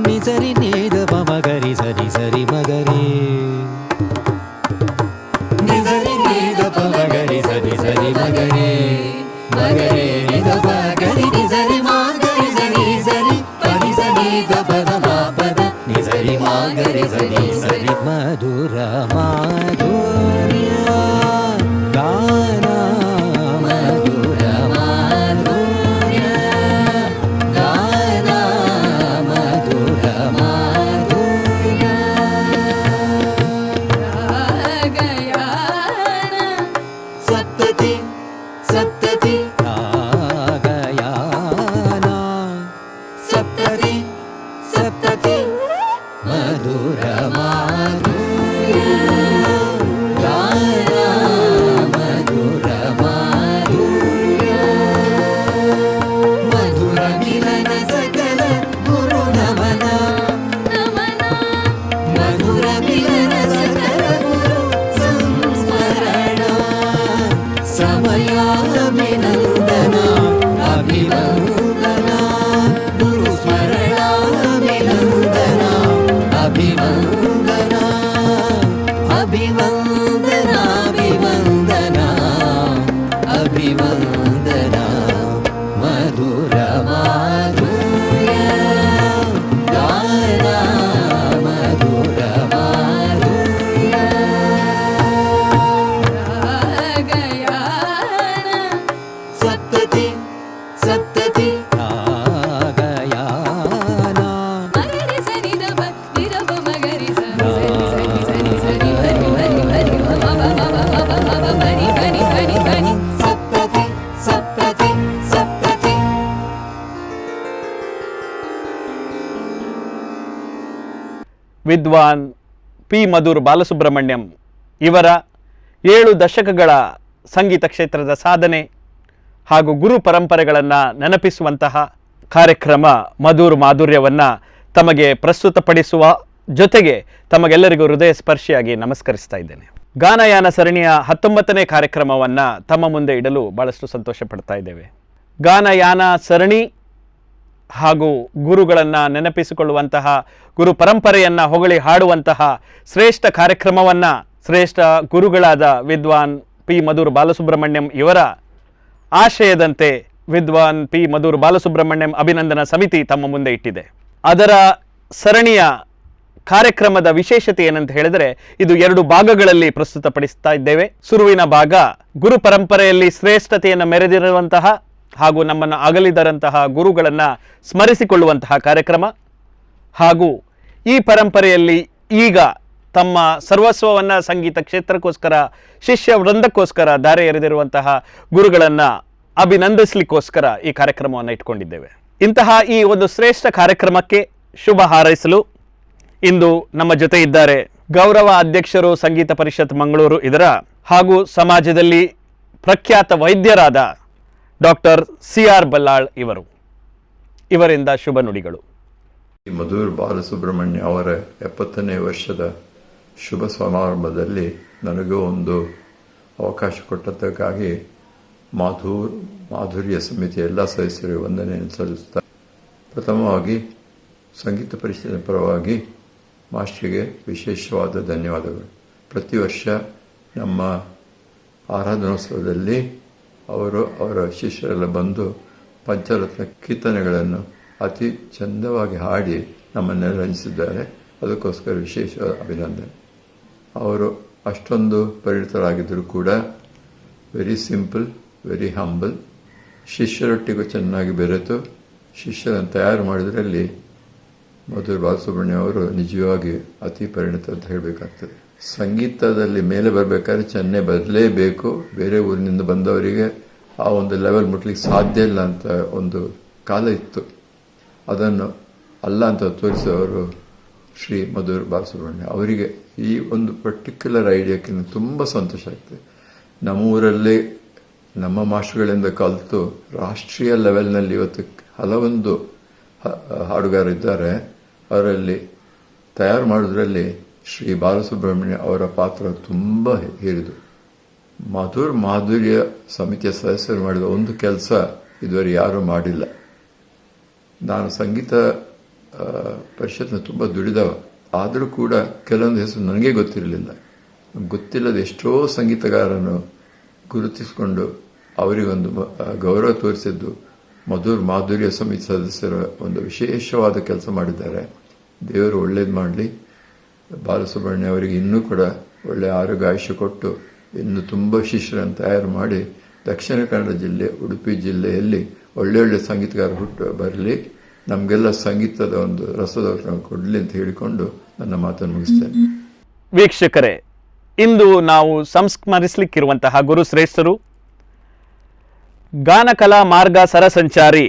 ನಿಸರಿ ನೀದ ಮಗರಿ ಸರಿ ಸರಿ ಮಗರಿ ನಿಸರಿ ನೀದ ಮಗರಿ ಸರಿ ಸರಿ ಮಗರಿ ಮಗರಿ ನಿದ ಮಗರಿ ನಿಸರಿ ಮಗರಿ ಸರಿ ಸರಿ ಪರಿ ಸರಿ ದ ಪದ ಪದ ನಿಸರಿ ಮಗರಿ ಸರಿ ಸರಿ ಮಧುರ ಮಾಧುರ್ಯ ಗಾನ ಮಧುರ ಮಾಧುರ್ಯ ಗಾನ ಮಧುರ ಮಾಧುರ್ಯ ರಾಗಯಾನ ಸಪ್ತತಿ ಸಪ್ತತಿ ರಾಗಯಾನ ಸಪ್ತತಿ ಸಪ್ತತಿ ಮಧುರ ಮಾಧುರ್ಯ ಗಾನ ಮಧುರ ಮಾಧುರ್ಯ ಮಧುರ ಮಿಲನ ಸಕಲ ಗುರು ನಮನ ನಮನ ಮಧುರ ಮಿಲನ ಸಕಲ ಗುರು ಸಂಸ್ಮರಣ ಸಮಯಾಭಿನಂದನ ಅಭಿವಂದನ ಗುರು ಸ್ಮರಣಾಭಿನಂದನ ಅಭಿವಂದನ ಅಭಿವಂದನ ಅಭಿವಂದನ ಅಭಿವಂದನ ಮಧುರ ಮಾಧುರ್ಯ ಗಾನ ಮಧುರ ಮಾಧುರ್ಯ ರಾಗಯಾನ ಸಪ್ತತಿ ಸಪ್ತತಿ ರಾಗಯಾನ ಮಗರಿ ಸನಿ ದಬ ನಿದಬ ಮಗರಿ ಸನಿ ಸನಿ ಸನಿ ಸನಿ ಹರಿ ಹರಿ ಹರಿ ಮಮ ಮಮ ಮಮ ಮಮ ಬನಿ ಬನಿ ಬನಿ ಬನಿ ಸಪ್ತತಿ ಸಪ್ತತಿ ಸಪ್ತತಿ ವಿದ್ವಾನ್ ಪಿ ಮಧುರ್ ಬಾಲಸುಬ್ರಹ್ಮಣ್ಯಂ ಇವರ 7 ದಶಕಗಳ ಸಂಗೀತ ಕ್ಷೇತ್ರದ ಸಾಧನೆ ಹಾಗೂ ಗುರು ಪರಂಪರೆಗಳನ್ನು ನೆನಪಿಸುವಂತಹ ಕಾರ್ಯಕ್ರಮ ಮಧುರ್ ಮಾಧುರ್ಯವನ್ನು ತಮಗೆ ಪ್ರಸ್ತುತಪಡಿಸುವ ಜೊತೆಗೆ ತಮಗೆಲ್ಲರಿಗೂ ಹೃದಯ ಸ್ಪರ್ಶಿಯಾಗಿ ನಮಸ್ಕರಿಸ್ತಾ ಇದ್ದೇನೆ. ಗಾನಯಾನ ಸರಣಿಯ 19ನೇ ಕಾರ್ಯಕ್ರಮವನ್ನು ತಮ್ಮ ಮುಂದೆ ಇಡಲು ಭಾಳಷ್ಟು ಸಂತೋಷ ಪಡ್ತಾ ಇದ್ದೇವೆ. ಗಾನಯಾನ ಸರಣಿ ಹಾಗೂ ಗುರುಗಳನ್ನು ನೆನಪಿಸಿಕೊಳ್ಳುವಂತಹ ಗುರು ಪರಂಪರೆಯನ್ನು ಹೊಗಳಿ ಹಾಡುವಂತಹ ಶ್ರೇಷ್ಠ ಕಾರ್ಯಕ್ರಮವನ್ನು ಶ್ರೇಷ್ಠ ಗುರುಗಳಾದ ವಿದ್ವಾನ್ ಪಿ ಮಧುರ್ ಬಾಲಸುಬ್ರಹ್ಮಣ್ಯಂ ಇವರ ಆಶಯದಂತೆ ವಿದ್ವಾನ್ ಪಿ ಮಧುರ್ ಬಾಲಸುಬ್ರಹ್ಮಣ್ಯಂ ಅಭಿನಂದನಾ ಸಮಿತಿ ತಮ್ಮ ಮುಂದೆ ಇಟ್ಟಿದೆ. ಅದರ ಸರಣಿಯ ಕಾರ್ಯಕ್ರಮದ ವಿಶೇಷತೆ ಏನಂತ ಹೇಳಿದರೆ ಇದು 2 ಭಾಗಗಳಲ್ಲಿ ಪ್ರಸ್ತುತಪಡಿಸ್ತಾ ಇದ್ದೇವೆ. ಶುರುವಿನ ಭಾಗ ಗುರು ಪರಂಪರೆಯಲ್ಲಿ ಶ್ರೇಷ್ಠತೆಯನ್ನು ಮೆರೆದಿರುವಂತಹ ಹಾಗೂ ನಮ್ಮನ್ನು ಅಗಲಿದರಂತಹ ಗುರುಗಳನ್ನು ಸ್ಮರಿಸಿಕೊಳ್ಳುವಂತಹ ಕಾರ್ಯಕ್ರಮ ಹಾಗೂ ಈ ಪರಂಪರೆಯಲ್ಲಿ ಈಗ ತಮ್ಮ ಸರ್ವಸ್ವವನ್ನು ಸಂಗೀತ ಕ್ಷೇತ್ರಕ್ಕೋಸ್ಕರ ಶಿಷ್ಯ ವೃಂದಕ್ಕೋಸ್ಕರ ದಾರೆ ಎರೆದಿರುವಂತಹ ಗುರುಗಳನ್ನು ಅಭಿನಂದಿಸಲಿಕ್ಕೋಸ್ಕರ ಈ ಕಾರ್ಯಕ್ರಮವನ್ನು ಇಟ್ಕೊಂಡಿದ್ದೇವೆ. ಇಂತಹ ಈ ಒಂದು ಶ್ರೇಷ್ಠ ಕಾರ್ಯಕ್ರಮಕ್ಕೆ ಶುಭ ಹಾರೈಸಲು ಇಂದು ನಮ್ಮ ಜೊತೆ ಇದ್ದಾರೆ ಗೌರವ ಅಧ್ಯಕ್ಷರು ಸಂಗೀತ ಪರಿಷತ್ ಮಂಗಳೂರು ಇದರ ಹಾಗೂ ಸಮಾಜದಲ್ಲಿ ಪ್ರಖ್ಯಾತ ವೈದ್ಯರಾದ ಡಾಕ್ಟರ್ CR ಬಲ್ಲಾಳ್ ಇವರಿಂದ ಶುಭ ನುಡಿಗಳು. ಮಧುರ್ ಬಾಲಸುಬ್ರಹ್ಮಣ್ಯ ಅವರ 70ನೇ ವರ್ಷದ ಶುಭ ಸಮಾರಂಭದಲ್ಲಿ ನನಗೂ ಒಂದು ಅವಕಾಶ ಕೊಟ್ಟದ್ದಕ್ಕಾಗಿ ಮಾಧುರ್ಯ ಸಮಿತಿಯ ಎಲ್ಲ ಸದಸ್ಯರಿಗೆ ವಂದನೆಯನ್ನು ಸಲ್ಲಿಸುತ್ತಾ ಪ್ರಥಮವಾಗಿ ಸಂಗೀತ ಪರಿಷತ್ತಿನ ಪರವಾಗಿ ಮಾಸ್ಟರಿಗೆ ವಿಶೇಷವಾದ ಧನ್ಯವಾದಗಳು. ಪ್ರತಿ ವರ್ಷ ನಮ್ಮ ಆರಾಧನೋತ್ಸವದಲ್ಲಿ ಅವರ ಶಿಷ್ಯರೆಲ್ಲ ಬಂದು ಪಂಚರತ್ನ ಕೀರ್ತನೆಗಳನ್ನು ಅತಿ ಚಂದವಾಗಿ ಹಾಡಿ ನಮ್ಮನ್ನೆಲ್ಲ ರಂಜಿಸಿದ್ದಾರೆ. ಅದಕ್ಕೋಸ್ಕರ ವಿಶೇಷ ಅಭಿನಂದನೆ. ಅವರು ಅಷ್ಟೊಂದು ಪರಿಣಿತರಾಗಿದ್ದರೂ ಕೂಡ ವೆರಿ ಸಿಂಪಲ್, ವೆರಿ ಹಂಬಲ್, ಶಿಷ್ಯರೊಟ್ಟಿಗೂ ಚೆನ್ನಾಗಿ ಬೆರೆತು ಶಿಷ್ಯರನ್ನು ತಯಾರು ಮಾಡಿದ್ರಲ್ಲಿ ಮಧುರ್ ಬಾಲಸುಬ್ರಹ್ಮಣ್ಯ ಅವರು ನಿಜವಾಗಿ ಅತಿ ಪರಿಣಿತ ಅಂತ ಹೇಳಬೇಕಾಗ್ತದೆ. ಸಂಗೀತದಲ್ಲಿ ಮೇಲೆ ಬರಬೇಕಾದ್ರೆ ಚೆನ್ನೈ ಬರಲೇಬೇಕು. ಬೇರೆ ಊರಿನಿಂದ ಬಂದವರಿಗೆ ಆ ಒಂದು ಲೆವೆಲ್ ಮುಟ್ಲಿಕ್ಕೆ ಸಾಧ್ಯ ಇಲ್ಲ ಅಂತ ಒಂದು ಕಾಲ ಇತ್ತು. ಅದನ್ನು ಅಲ್ಲ ಅಂತ ತೋರಿಸಿದವರು ಶ್ರೀ ಮಧುರ್ ಬಾಲಸುಬ್ರಹ್ಮಣ್ಯ ಅವರಿಗೆ ಈ ಒಂದು ಪರ್ಟಿಕ್ಯುಲರ್ ಐಡಿಯಾಕ್ಕೆ ತುಂಬ ಸಂತೋಷ ಆಗ್ತದೆ. ನಮ್ಮ ಊರಲ್ಲಿ ನಮ್ಮ ಮಾಸ್ಟರ್ಗಳಿಂದ ಕಲಿತು ರಾಷ್ಟ್ರೀಯ ಲೆವೆಲ್ನಲ್ಲಿ ಇವತ್ತು ಹಲವೊಂದು ಹಾಡುಗಾರಿದ್ದಾರೆ. ಅವರಲ್ಲಿ ತಯಾರು ಮಾಡೋದ್ರಲ್ಲಿ ಶ್ರೀ ಬಾಲಸುಬ್ರಹ್ಮಣ್ಯ ಅವರ ಪಾತ್ರ ತುಂಬ ಹಿರಿದು. ಮಧುರ್ ಮಾಧುರ್ಯ ಸಮಿತಿಯ ಸದಸ್ಯರು ಮಾಡಿದ ಒಂದು ಕೆಲಸ ಇದುವರೆ ಯಾರೂ ಮಾಡಿಲ್ಲ. ನಾನು ಸಂಗೀತ ಪರಿಷತ್ನ ತುಂಬ ದುಡಿದವ. ಆದರೂ ಕೂಡ ಕೆಲವೊಂದು ಹೆಸರು ನನಗೆ ಗೊತ್ತಿರಲಿಲ್ಲ. ಗೊತ್ತಿಲ್ಲದ ಎಷ್ಟೋ ಸಂಗೀತಗಾರನು ಗುರುತಿಸಿಕೊಂಡು ಅವರಿಗೊಂದು ಗೌರವ ತೋರಿಸಿದ್ದು ಮಧುರ್ ಮಾಧುರ್ಯ ಸಮಿತಿ ಸದಸ್ಯರ ಒಂದು ವಿಶೇಷವಾದ ಕೆಲಸ ಮಾಡಿದ್ದಾರೆ. ದೇವರು ಒಳ್ಳೇದು ಮಾಡಲಿ. ಬಾಲಸುಬ್ರಹ್ಮಣ್ಯ ಅವರಿಗೆ ಇನ್ನೂ ಕೂಡ ಒಳ್ಳೆಯ ಆರೋಗ್ಯ ಆಯುಷ್ಯ ಕೊಟ್ಟು ಇನ್ನು ತುಂಬ ಶಿಷ್ಯರನ್ನು ತಯಾರು ಮಾಡಿ ದಕ್ಷಿಣ ಕನ್ನಡ ಜಿಲ್ಲೆ, ಉಡುಪಿ ಜಿಲ್ಲೆಯಲ್ಲಿ ಒಳ್ಳೆ ಸಂಗೀತಗಾರ ಬರಲಿ, ನಮಗೆಲ್ಲ ಸಂಗೀತದ ಒಂದು ರಸದೌತಣ ಕೊಡಲಿ ಅಂತ ಹೇಳಿಕೊಂಡು ನನ್ನ ಮಾತನ್ನು ಮುಗಿಸ್ತೇನೆ. ವೀಕ್ಷಕರೇ, ಇಂದು ನಾವು ಸಂಸ್ಮರಿಸಲಿಕ್ಕಿರುವಂತಹ ಗುರುಶ್ರೇಷ್ಠರು ಗಾನಕಲಾ ಮಾರ್ಗ ಸರಸಂಚಾರಿ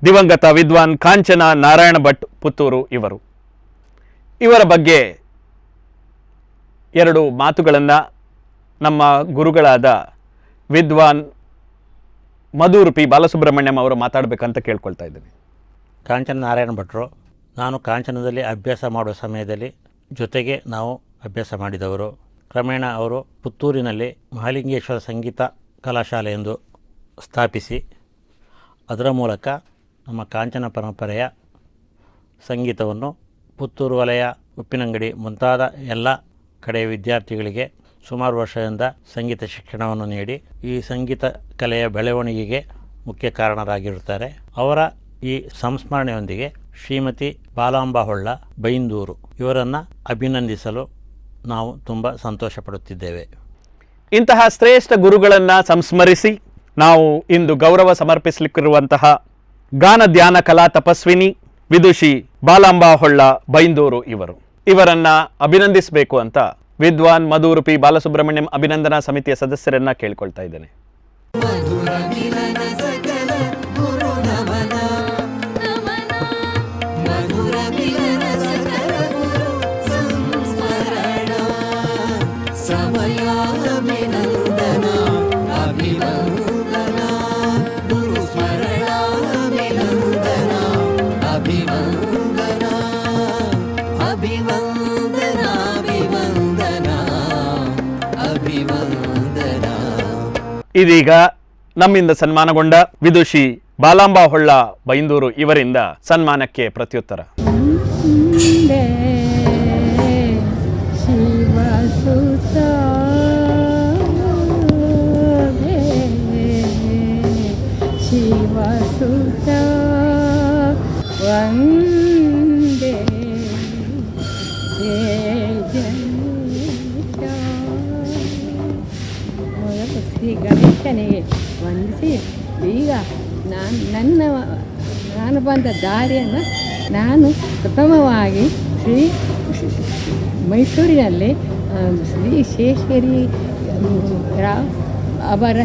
ದಿವಂಗತ ವಿದ್ವಾನ್ ಕಾಂಚನ ನಾರಾಯಣ ಭಟ್ ಪುತ್ತೂರು ಇವರು. ಇವರ ಬಗ್ಗೆ ಎರಡು ಮಾತುಗಳನ್ನು ನಮ್ಮ ಗುರುಗಳಾದ ವಿದ್ವಾನ್ ಮಧುರ್ ಪಿ ಬಾಲಸುಬ್ರಹ್ಮಣ್ಯಂ ಅವರು ಮಾತಾಡಬೇಕಂತ ಕೇಳ್ಕೊಳ್ತಾ ಇದ್ದೀನಿ. ಕಾಂಚನ ನಾರಾಯಣ ಭಟ್ರು, ನಾನು ಕಾಂಚನದಲ್ಲಿ ಅಭ್ಯಾಸ ಮಾಡುವ ಸಮಯದಲ್ಲಿ ಜೊತೆಗೆ ನಾವು ಅಭ್ಯಾಸ ಮಾಡಿದವರು. ಕ್ರಮೇಣ ಅವರು ಪುತ್ತೂರಿನಲ್ಲಿ ಮಹಾಲಿಂಗೇಶ್ವರ ಸಂಗೀತ ಕಲಾಶಾಲೆ ಎಂದು ಸ್ಥಾಪಿಸಿ ಅದರ ಮೂಲಕ ನಮ್ಮ ಕಾಂಚನ ಪರಂಪರೆಯ ಸಂಗೀತವನ್ನು ಪುತ್ತೂರು ವಲಯ, ಉಪ್ಪಿನಂಗಡಿ ಮುಂತಾದ ಎಲ್ಲ ಕಡೆಯ ವಿದ್ಯಾರ್ಥಿಗಳಿಗೆ ಸುಮಾರು ವರ್ಷದಿಂದ ಸಂಗೀತ ಶಿಕ್ಷಣವನ್ನು ನೀಡಿ ಈ ಸಂಗೀತ ಕಲೆಯ ಬೆಳವಣಿಗೆಗೆ ಮುಖ್ಯ ಕಾರಣರಾಗಿರುತ್ತಾರೆ. ಅವರ ಈ ಸಂಸ್ಮರಣೆಯೊಂದಿಗೆ ಶ್ರೀಮತಿ ಬಾಲಾಂಬ ಹೊಳ್ಳ ಬೈಂದೂರು ಇವರನ್ನು ಅಭಿನಂದಿಸಲು ನಾವು ತುಂಬ ಸಂತೋಷ ಪಡುತ್ತಿದ್ದೇವೆ. ಇಂತಹ ಶ್ರೇಷ್ಠ ಗುರುಗಳನ್ನು ಸಂಸ್ಮರಿಸಿ ನಾವು ಇಂದು ಗೌರವ ಸಮರ್ಪಿಸಲಿಕ್ಕಿರುವಂತಹ ಗಾನ ಧ್ಯಾನ ಕಲಾ ತಪಸ್ವಿನಿ ವಿದುಷಿ ಬಾಲಾಂಬ ಹೊಳ್ಳ ಬೈಂದೂರು ಇವರನ್ನ ಅಭಿನಂದಿಸಬೇಕು ಅಂತ ವಿದ್ವಾನ್ ಮಧುರ್ ಪಿ ಬಾಲಸುಬ್ರಹ್ಮಣ್ಯಂ ಅಭಿನಂದನಾ ಸಮಿತಿಯ ಸದಸ್ಯರನ್ನ ಕೇಳ್ಕೊಳ್ತಾ ಇದ್ದೇನೆ. ಇದೀಗ ನಮ್ಮಿಂದ ಸನ್ಮಾನಗೊಂಡ ವಿದುಷಿ ಬಾಲಾಂಬ ಹೊಳ್ಳ ಬೈಂದೂರು ಇವರಿಂದ ಸನ್ಮಾನಕ್ಕೆ ಪ್ರತ್ಯುತ್ತರ. ಗಣೇಶನಿಗೆ ವಂದಿಸಿ ಈಗ ನಾನು ಬಂದ ದಾರಿಯನ್ನು ನಾನು ಪ್ರಥಮವಾಗಿ ಮೈಸೂರಿನಲ್ಲಿ ಶ್ರೀ ಶೇಷಗಿರಿ ರಾವ್ ಅವರ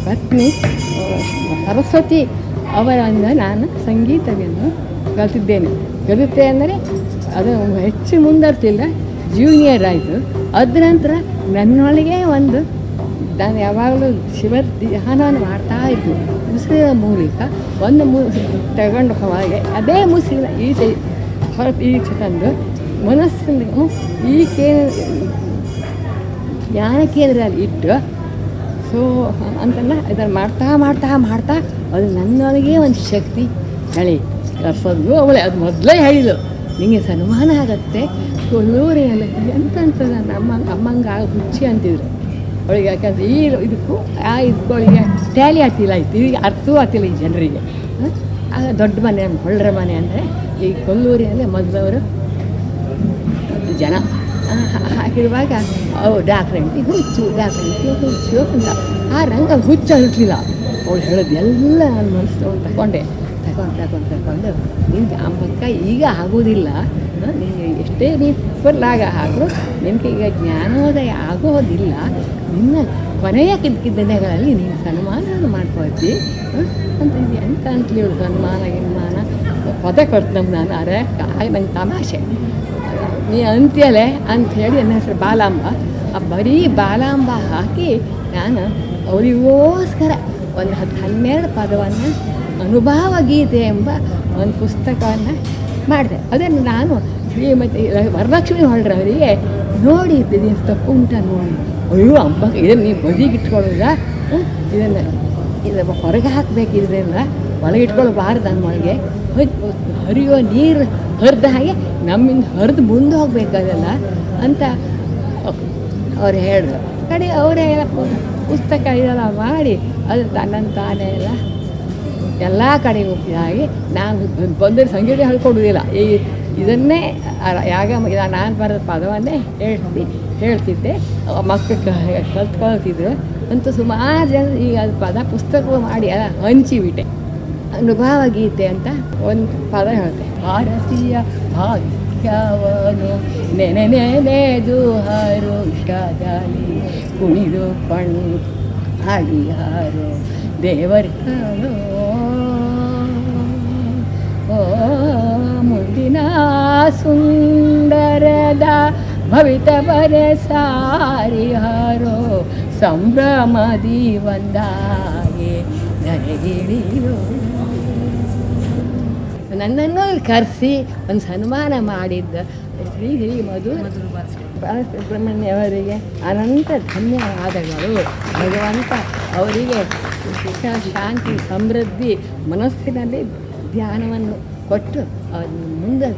ಪತ್ನಿ ಸರಸ್ವತಿ ಅವರಿಂದ ನಾನು ಸಂಗೀತವನ್ನು ಕಲಿತೆ ಅಂದರೆ ಅದು ಹೆಚ್ಚು ಮುಂದರ್ತಿಲ್ಲ, ಜೂನಿಯರ್ ಆಯಿತು. ಅದ ನಂತರ ನನ್ನೊಳಗೆ ನಾನು ಯಾವಾಗಲೂ ಶಿವ ಧ್ಯಾನವನ್ನು ಮಾಡ್ತಾ ಇದ್ದು ಮುಸುಕಿನ ಮೂಲಕ ತಗೊಂಡು ಹೋಗಿ ಅದೇ ಮುಸುಕಿನ ಈಚೆ ತಂದು ಮನಸ್ಸನ್ನು ಈ ಜ್ಞಾನ ಕೇಂದ್ರದಲ್ಲಿ ಇಟ್ಟು ಅಂತೆಲ್ಲ ಇದನ್ನು ಮಾಡ್ತಾ ಅದು ನನ್ನೊಳಗೆ ಒಂದು ಶಕ್ತಿ ಹೇಳಿ ಕರ್ಸೋದು. ಅವಳೆ ಅದು ಮೊದಲೇ ಹೇಳಿದ್ದು, ನಿಮಗೆ ಸನ್ಮಾನ ಆಗತ್ತೆ ಕೊಲ್ಲೂರಿನಲ್ಲಿ ಎಂತ ಅಮ್ಮಂಗೆ ಆಗ ಹುಚ್ಚಿ ಅಂತಿದ್ರು ಅವಳಿಗೆ. ಯಾಕಂದರೆ ಇದಕ್ಕೂ ಇದಕ್ಕೆ ಟ್ಯಾಲಿ ಆಗ್ತಿಲ್ಲ, ಈಗ ಅರ್ಥವೂ ಆಗ್ತಿಲ್ಲ ಈ ಜನರಿಗೆ. ಆಗ ದೊಡ್ಡ ಮನೆ, ಹೊಳ್ಳರ ಮನೆ ಅಂದರೆ ಈ ಕೊಲ್ಲೂರಿನಲ್ಲಿ ಮೊದಲವರು ದೊಡ್ಡ ಜನ ಹಾಕಿರುವಾಗ ಅವು ಡಾಕ್ಟ್ರಂಟಿ ಹುಚ್ಚು ಅಂತ ಆ ರಂಗ ಹುಚ್ಚು ಇರಲಿಲ್ಲ. ಅವಳು ಹೇಳೋದು ಎಲ್ಲ ನನ್ನ ಮನಸ್ಸು ತಗೊಂಡು ನಿನಗೆ ಅಮ್ಮಕ್ಕ ಈಗ ಆಗೋದಿಲ್ಲ, ನಿನಗೆ ಎಷ್ಟೇ ನೀನು ಫುಲ್ಲಾಗ ಆದರೂ ನಿನಗೆ ಈಗ ಜ್ಞಾನೋದಯ ಆಗೋದಿಲ್ಲ. ನಿನ್ನ ಕೊನೆಯ ದಿನಗಳಲ್ಲಿ ನೀನು ಸನ್ಮಾನ ಮಾಡ್ಕೊಳ್ತಿ ಅಂತ ಇದು ಎಂತ ಅಂತಲಿ ಇವಳು ಸನ್ಮಾನ ಪದ ಕೊಡ್ತು ನಾನು. ಅರೆ ನಂಗೆ ತಮಾಷೆ, ನೀ ಅಂತ್ಯಲೆ ಅಂಥೇಳಿ ನನ್ನ ಹೆಸರು ಬಾಲಾಂಬ. ಆ ಬರೀ ಬಾಲಾಂಬ ಹಾಕಿ ನಾನು ಅವರಿಗೋಸ್ಕರ ಒಂದು 10-12 ಪದವನ್ನು ಅನುಭವ ಗೀತೆ ಎಂಬ ಒಂದು ಪುಸ್ತಕವನ್ನು ಮಾಡಿದೆ. ಅದನ್ನು ನಾನು ಶ್ರೀಮತಿ ವರಲಕ್ಷ್ಮಿ ಹೊಳ್ರವರಿಗೆ ನೋಡಿದ್ದೆ, ತಪ್ಪು ಉಂಟ ನೋಡಿ, ಅಯ್ಯೋ ಅಮ್ಮ ಇದನ್ನು ನೀವು ಬದಿಗಿಟ್ಕೊಳ್ಳೋದ, ಇದನ್ನು ಹೊರಗೆ ಹಾಕಬೇಕು, ಇದರಿಂದ ಒಳಗಿಟ್ಕೊಳ್ಬಾರ್ದು ನಮ್ಮೊಳಗೆ ಹರಿಯುವ ನೀರು ಹರಿದ ಹಾಗೆ ನಮ್ಮಿಂದ ಹರಿದು ಮುಂದೆ ಹೋಗ್ಬೇಕಾಗಲ್ಲ ಅಂತ ಅವ್ರು ಹೇಳಿದ್ರು. ಕಡೆ ಅವರೇ ಎಲ್ಲ ಪುಸ್ತಕ ಇದೆಲ್ಲ ಮಾಡಿ ಅದು ತನ್ನನ್ನು ತಾನೇ ಎಲ್ಲ ಕಡೆಗೆ ಹೋಗ್ತಿದ್ದ ಹಾಗೆ ನಾನು ಬಂದರೆ ಸಂಗೀತ ಹೇಳ್ಕೊಡೋದಿಲ್ಲ. ಇದನ್ನೇ ನಾನು ಬರೆದ ಪದವನ್ನೇ ಹೇಳ್ತಿದ್ದೆ. ಮಕ್ಕಳು ಕಲ್ತ್ಕೊಳ್ತಿದ್ರು. ಅಂತೂ ಸುಮಾರು ಜನ ಈಗ ಅದು ಪದ ಪುಸ್ತಕ ಮಾಡಿ ಎಲ್ಲ ಹಂಚಿಬಿಟ್ಟೆ. ಅನುಭವ ಗೀತೆ ಅಂತ ಒಂದು ಪದ ಹೇಳ್ತೆ. ಭಾರತೀಯ ಭಾಗ್ಯವನು ನೆನೆದು ಹರುಷದಲ್ಲಿ ಕುಣಿದು ಕಣ್ಣು ಹಾಡಿಯಾರು ದೇವರಿಗಳು. ಓ ಮುಂದಿನ ಸುಂದರದ ಭವಿತ ಬರೆ ಸಾರಿಹಾರೋ ಸಂಭ್ರಮದಿ ಒಂದಾಗೆ ಧರೆಗಿಳಿಯೋ. ನನ್ನನ್ನು ಕರೆಸಿ ಒಂದು ಸನ್ಮಾನ ಮಾಡಿದ್ದ ಶ್ರೀ ಮಧು ಬಾಲಸುಬ್ರಹ್ಮಣ್ಯವರಿಗೆ ಅನಂತ ಧನ್ಯವಾದಗಳು. ಭಗವಂತ ಅವರಿಗೆ ಸುಖ ಶಾಂತಿ ಸಮೃದ್ಧಿ ಮನಸ್ಸಿನಲ್ಲಿ ಧ್ಯಾನವನ್ನು ಕೊಟ್ಟು ಅವರನ್ನು ಮುಂದೆ.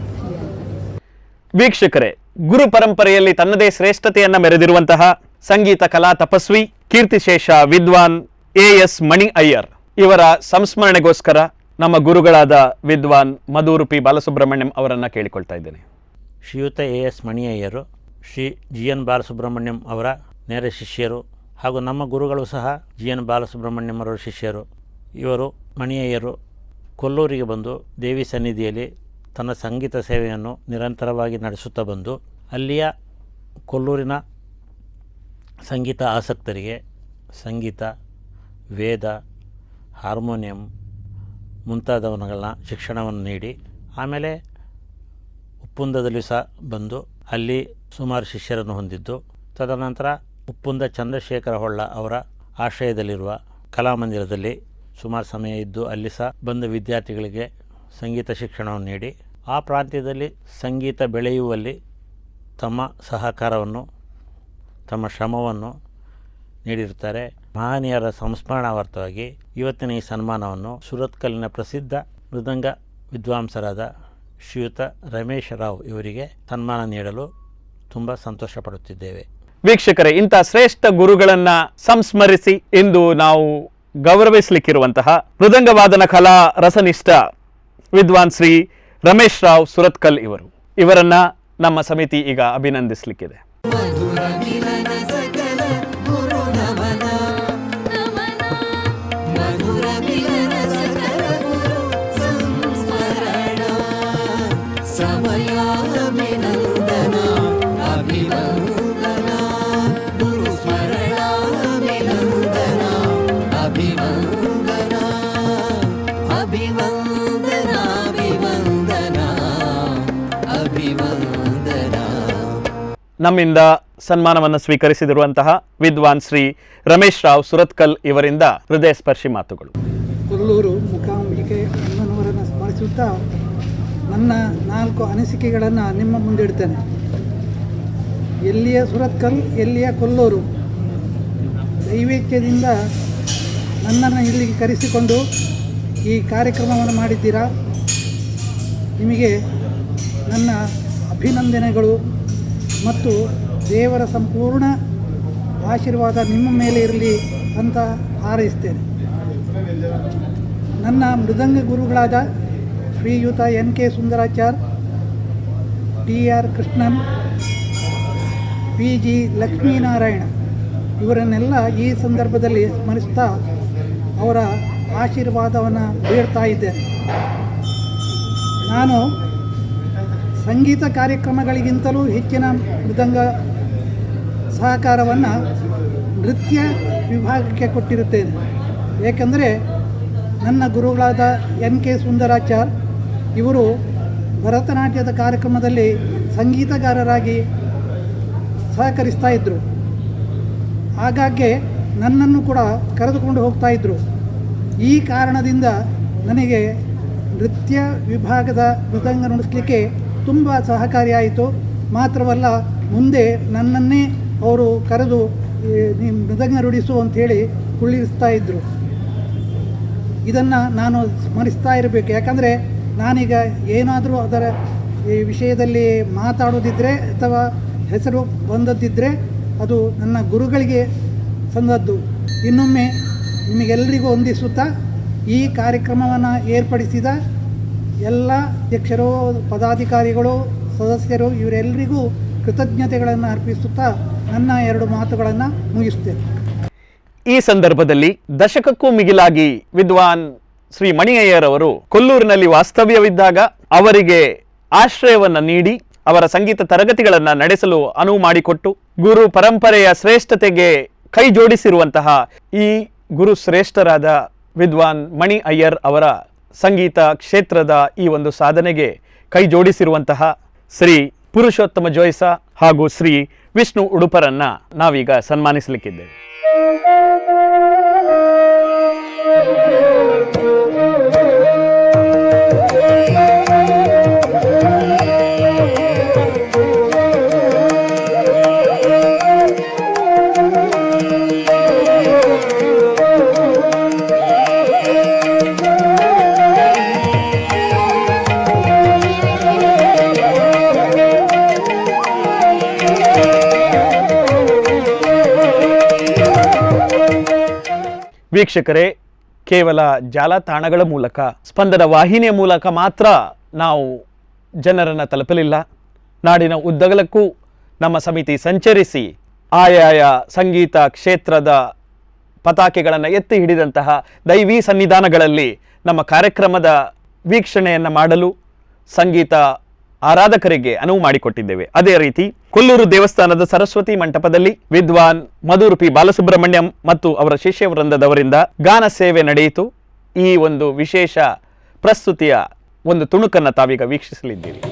ವೀಕ್ಷಕರೇ, ಗುರು ಪರಂಪರೆಯಲ್ಲಿ ತನ್ನದೇ ಶ್ರೇಷ್ಠತೆಯನ್ನ ಮೆರೆದಿರುವಂತಹ ಸಂಗೀತ ಕಲಾ ತಪಸ್ವಿ ಕೀರ್ತಿಶೇಷ ವಿದ್ವಾನ್ ಎಎಸ್ ಮಣಿ ಅಯ್ಯರ್ ಇವರ ಸಂಸ್ಮರಣೆಗೋಸ್ಕರ ನಮ್ಮ ಗುರುಗಳಾದ ವಿದ್ವಾನ್ ಮಧುರು ಪಿ ಬಾಲಸುಬ್ರಹ್ಮಣ್ಯಂ ಅವರನ್ನು ಕೇಳಿಕೊಳ್ತಾ ಇದ್ದೇನೆ. ಶ್ರೀಯುತ ಎಎಸ್ ಮಣಿ ಅಯ್ಯರು ಶ್ರೀ GN ಬಾಲಸುಬ್ರಹ್ಮಣ್ಯಂ ಅವರ ನೇರ ಶಿಷ್ಯರು ಹಾಗೂ ನಮ್ಮ ಗುರುಗಳು ಸಹ GN ಬಾಲಸುಬ್ರಹ್ಮಣ್ಯಂ ಅವರ ಶಿಷ್ಯರು. ಇವರು ಮಣಿ ಅಯ್ಯರು ಕೊಲ್ಲೂರಿಗೆ ಬಂದು ದೇವಿ ಸನ್ನಿಧಿಯಲ್ಲಿ ತನ್ನ ಸಂಗೀತ ಸೇವೆಯನ್ನು ನಿರಂತರವಾಗಿ ನಡೆಸುತ್ತಾ ಬಂದು ಅಲ್ಲಿಯ ಕೊಲ್ಲೂರಿನ ಸಂಗೀತ ಆಸಕ್ತರಿಗೆ ಸಂಗೀತ, ವೇದ, ಹಾರ್ಮೋನಿಯಂ ಮುಂತಾದವುಗಳನ್ನ ಶಿಕ್ಷಣವನ್ನು ನೀಡಿ ಆಮೇಲೆ ಉಪ್ಪುಂದದಲ್ಲಿ ಸಹ ಬಂದು ಅಲ್ಲಿ ಸುಮಾರು ಶಿಷ್ಯರನ್ನು ಹೊಂದಿದ್ದು, ತದನಂತರ ಉಪ್ಪುಂದ ಚಂದ್ರಶೇಖರ ಹೊಳ್ಳ ಅವರ ಆಶ್ರಯದಲ್ಲಿರುವ ಕಲಾಮಂದಿರದಲ್ಲಿ ಸುಮಾರು ಸಮಯ ಇದ್ದು ಅಲ್ಲಿ ಸಹ ಬಂದ ವಿದ್ಯಾರ್ಥಿಗಳಿಗೆ ಸಂಗೀತ ಶಿಕ್ಷಣವನ್ನು ನೀಡಿ ಆ ಪ್ರಾಂತ್ಯದಲ್ಲಿ ಸಂಗೀತ ಬೆಳೆಯುವಲ್ಲಿ ತಮ್ಮ ಸಹಕಾರವನ್ನು ತಮ್ಮ ಶ್ರಮವನ್ನು ನೀಡಿರುತ್ತಾರೆ. ಮಹನೀಯರ ಸಂಸ್ಮರಣಾರ್ಥವಾಗಿ ಇವತ್ತಿನ ಈ ಸನ್ಮಾನವನ್ನು ಸುರತ್ಕಲ್ಲಿನ ಪ್ರಸಿದ್ಧ ಮೃದಂಗ ವಿದ್ವಾಂಸರಾದ ಶ್ರೀಯುತ ರಮೇಶ್ ರಾವ್ ಇವರಿಗೆ ಸನ್ಮಾನ ನೀಡಲು ತುಂಬ ಸಂತೋಷ ಪಡುತ್ತಿದ್ದೇವೆ. ವೀಕ್ಷಕರೇ, ಇಂಥ ಶ್ರೇಷ್ಠ ಗುರುಗಳನ್ನ ಸಂಸ್ಮರಿಸಿ ಇಂದು ನಾವು ಗೌರವಿಸಲಿಕ್ಕಿರುವಂತಹ ಮೃದಂಗವಾದನ ಕಲಾ ರಸನಿಷ್ಠ ವಿದ್ವಾನ್ ಶ್ರೀ ರಮೇಶ್ ರಾವ್ ಸುರತ್ಕಲ್ ಇವರನ್ನ ನಮ್ಮ ಸಮಿತಿ ಈಗ ಅಭಿನಂದಿಸಲಿಕ್ಕಿದೆ. ನಮ್ಮಿಂದ ಸನ್ಮಾನವನ್ನು ಸ್ವೀಕರಿಸಿದಿರುವಂತಹ ವಿದ್ವಾನ್ ಶ್ರೀ ರಮೇಶ್ ರಾವ್ ಸುರತ್ಕಲ್ ಇವರಿಂದ ಹೃದಯ ಸ್ಪರ್ಶಿ ಮಾತುಗಳು. ಕೊಲ್ಲೂರು ಮೂಕಾಂಬಿಕೆ ಅಮ್ಮನವರನ್ನು ಸ್ಮರಿಸುತ್ತಾ ನನ್ನ 4 ಅನಿಸಿಕೆಗಳನ್ನು ನಿಮ್ಮ ಮುಂದಿಡ್ತೇನೆ. ಎಲ್ಲಿಯ ಸುರತ್ಕಲ್, ಎಲ್ಲಿಯ ಕೊಲ್ಲೂರು. ದೈವೇಚ್ಛದಿಂದ ನನ್ನನ್ನು ಇಲ್ಲಿಗೆ ಕರೆಸಿಕೊಂಡು ಈ ಕಾರ್ಯಕ್ರಮವನ್ನು ಮಾಡಿದ್ದೀರಾ. ನಿಮಗೆ ನನ್ನ ಅಭಿನಂದನೆಗಳು ಮತ್ತು ದೇವರ ಸಂಪೂರ್ಣ ಆಶೀರ್ವಾದ ನಿಮ್ಮ ಮೇಲೆ ಇರಲಿ ಅಂತ ಹಾರೈಸ್ತೇನೆ. ನನ್ನ ಮೃದಂಗ ಗುರುಗಳಾದ ಶ್ರೀಯುತ NK ಸುಂದರಾಚಾರ್, TR Krishnan, PG Lakshminarayana ಇವರನ್ನೆಲ್ಲ ಈ ಸಂದರ್ಭದಲ್ಲಿ ಸ್ಮರಿಸ್ತಾ ಅವರ ಆಶೀರ್ವಾದವನ್ನು ಬೇಡ್ತಾ ಇದ್ದೇನೆ. ನಾನು ಸಂಗೀತ ಕಾರ್ಯಕ್ರಮಗಳಿಗಿಂತಲೂ ಹೆಚ್ಚಿನ ಮೃದಂಗ ಸಹಕಾರವನ್ನು ನೃತ್ಯ ವಿಭಾಗಕ್ಕೆ ಕೊಟ್ಟಿರುತ್ತೇನೆ. ಏಕೆಂದರೆ ನನ್ನ ಗುರುಗಳಾದ NK ಸುಂದರಾಚಾರ್ ಇವರು ಭರತನಾಟ್ಯದ ಕಾರ್ಯಕ್ರಮದಲ್ಲಿ ಸಂಗೀತಗಾರರಾಗಿ ಸಹಕರಿಸ್ತಾ ಇದ್ದರು. ಆಗಾಗ್ಗೆ ನನ್ನನ್ನು ಕೂಡ ಕರೆದುಕೊಂಡು ಹೋಗ್ತಾ ಇದ್ದರು. ಈ ಕಾರಣದಿಂದ ನನಗೆ ನೃತ್ಯ ವಿಭಾಗದ ಮೃದಂಗ ನುಡಿಸಲಿಕ್ಕೆ ತುಂಬ ಸಹಕಾರಿಯಾಯಿತು. ಮಾತ್ರವಲ್ಲ, ಮುಂದೆ ನನ್ನನ್ನೇ ಅವರು ಕರೆದು ಮೃದಂಗ ನುಡಿಸು ಅಂಥೇಳಿ ಕುಳ್ಳಿರಿಸ್ತಾ ಇದ್ದರು. ಇದನ್ನು ನಾನು ಸ್ಮರಿಸ್ತಾ ಇರಬೇಕು. ಯಾಕಂದರೆ ನಾನೀಗ ಏನಾದರೂ ಅದರ ಈ ವಿಷಯದಲ್ಲಿ ಮಾತಾಡೋದಿದ್ದರೆ ಅಥವಾ ಹೆಸರು ಬಂದದ್ದಿದ್ದರೆ ಅದು ನನ್ನ ಗುರುಗಳಿಗೆ ಸಂದದ್ದು. ಇನ್ನೊಮ್ಮೆ ನಿಮಗೆಲ್ಲರಿಗೂ ಹೊಂದಿಸುತ್ತಾ ಈ ಕಾರ್ಯಕ್ರಮವನ್ನು ಏರ್ಪಡಿಸಿದ ಎಲ್ಲ ಅಧ್ಯಕ್ಷರು, ಪದಾಧಿಕಾರಿಗಳು, ಸದಸ್ಯರು ಇವರೆಲ್ಲರಿಗೂ ಕೃತಜ್ಞತೆಗಳನ್ನು ಅರ್ಪಿಸುತ್ತಾ ನನ್ನ 2 ಮಾತುಗಳನ್ನು ಮುಗಿಸುತ್ತೇನೆ. ಈ ಸಂದರ್ಭದಲ್ಲಿ ದಶಕಕ್ಕೂ ಮಿಗಿಲಾಗಿ ವಿದ್ವಾನ್ ಶ್ರೀ ಮಣಿಯಯ್ಯರ್ ಅವರು ಕೊಲ್ಲೂರಿನಲ್ಲಿ ವಾಸ್ತವ್ಯವಿದ್ದಾಗ ಅವರಿಗೆ ಆಶ್ರಯವನ್ನು ನೀಡಿ ಅವರ ಸಂಗೀತ ತರಗತಿಗಳನ್ನು ನಡೆಸಲು ಅನುವು ಮಾಡಿಕೊಟ್ಟು ಗುರು ಪರಂಪರೆಯ ಶ್ರೇಷ್ಠತೆಗೆ ಕೈ ಜೋಡಿಸಿರುವಂತಹ ಈ ಗುರು ಶ್ರೇಷ್ಠರಾದ ವಿದ್ವಾನ್ ಮಣಿ ಅಯ್ಯರ್ ಅವರ ಸಂಗೀತ ಕ್ಷೇತ್ರದ ಈ ಒಂದು ಸಾಧನೆಗೆ ಕೈ ಜೋಡಿಸಿರುವಂತಹ ಶ್ರೀ ಪುರುಷೋತ್ತಮ ಜೋಯ್ಸ ಹಾಗೂ ಶ್ರೀ ವಿಷ್ಣು ಉಡುಪರನ್ನ ನಾವೀಗ ಸನ್ಮಾನಿಸಲಿಕ್ಕಿದ್ದೇವೆ. ವೀಕ್ಷಕರೇ, ಕೇವಲ ಜಾಲತಾಣಗಳ ಮೂಲಕ, ಸ್ಪಂದನ ವಾಹಿನಿಯ ಮೂಲಕ ಮಾತ್ರ ನಾವು ಜನರನ್ನು ತಲುಪಲಿಲ್ಲ. ನಾಡಿನ ಉದ್ದಗಲಕ್ಕೂ ನಮ್ಮ ಸಮಿತಿ ಸಂಚರಿಸಿ ಆಯಾಯ ಸಂಗೀತ ಕ್ಷೇತ್ರದ ಪತಾಕೆಗಳನ್ನು ಎತ್ತಿ ಹಿಡಿದಂತಹ ದೈವಿ ಸನ್ನಿಧಾನಗಳಲ್ಲಿ ನಮ್ಮ ಕಾರ್ಯಕ್ರಮದ ವೀಕ್ಷಣೆಯನ್ನು ಮಾಡಲು ಸಂಗೀತ ಆರಾಧಕರಿಗೆ ಅನುವು ಮಾಡಿಕೊಟ್ಟಿದ್ದೇವೆ. ಅದೇ ರೀತಿ ಕೊಲ್ಲೂರು ದೇವಸ್ಥಾನದ ಸರಸ್ವತಿ ಮಂಟಪದಲ್ಲಿ ವಿದ್ವಾನ್ ಮಧುರ್ ಪಿ ಬಾಲಸುಬ್ರಹ್ಮಣ್ಯಂ ಮತ್ತು ಅವರ ಶಿಷ್ಯ ವೃಂದದವರಿಂದ ಗಾನ ಸೇವೆ ನಡೆಯಿತು. ಈ ಒಂದು ವಿಶೇಷ ಪ್ರಸ್ತುತಿಯ ಒಂದು ತುಣುಕನ್ನು ತಾವೀಗ ವೀಕ್ಷಿಸಲಿದ್ದೀರಿ.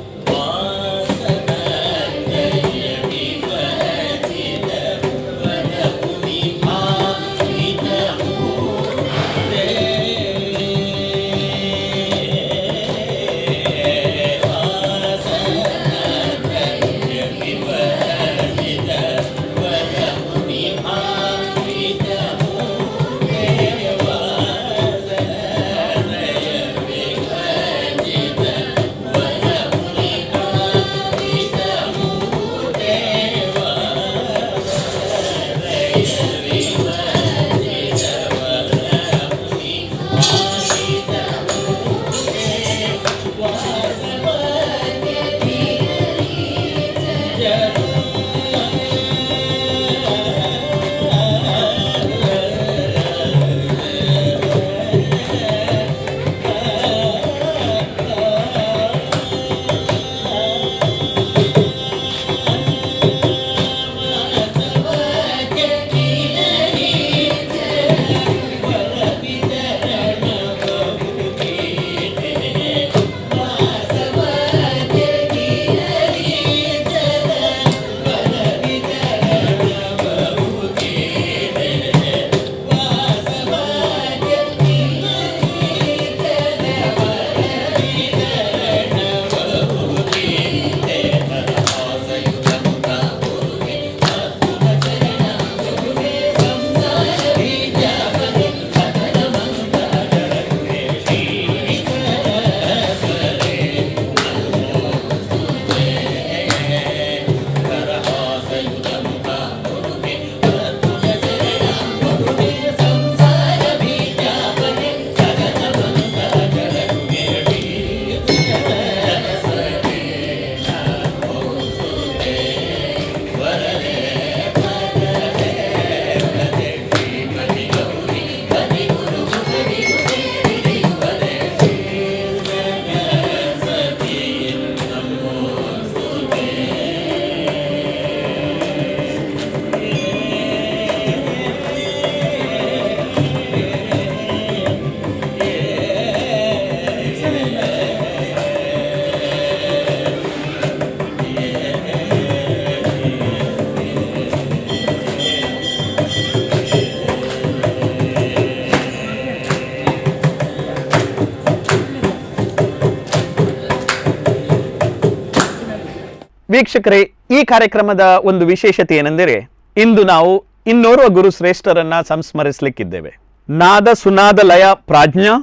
ವೀಕ್ಷಕರೇ, ಈ ಕಾರ್ಯಕ್ರಮದ ಒಂದು ವಿಶೇಷತೆ ಏನೆಂದರೆ ಇಂದು ನಾವು ಇನ್ನೋರ್ವ ಗುರು ಶ್ರೇಷ್ಠರನ್ನ ಸಂಸ್ಮರಿಸಲಿಕ್ಕಿದ್ದೇವೆ. ನಾದ ಸುನಾದ ಲಯ ಪ್ರಾಜ್ಞಾ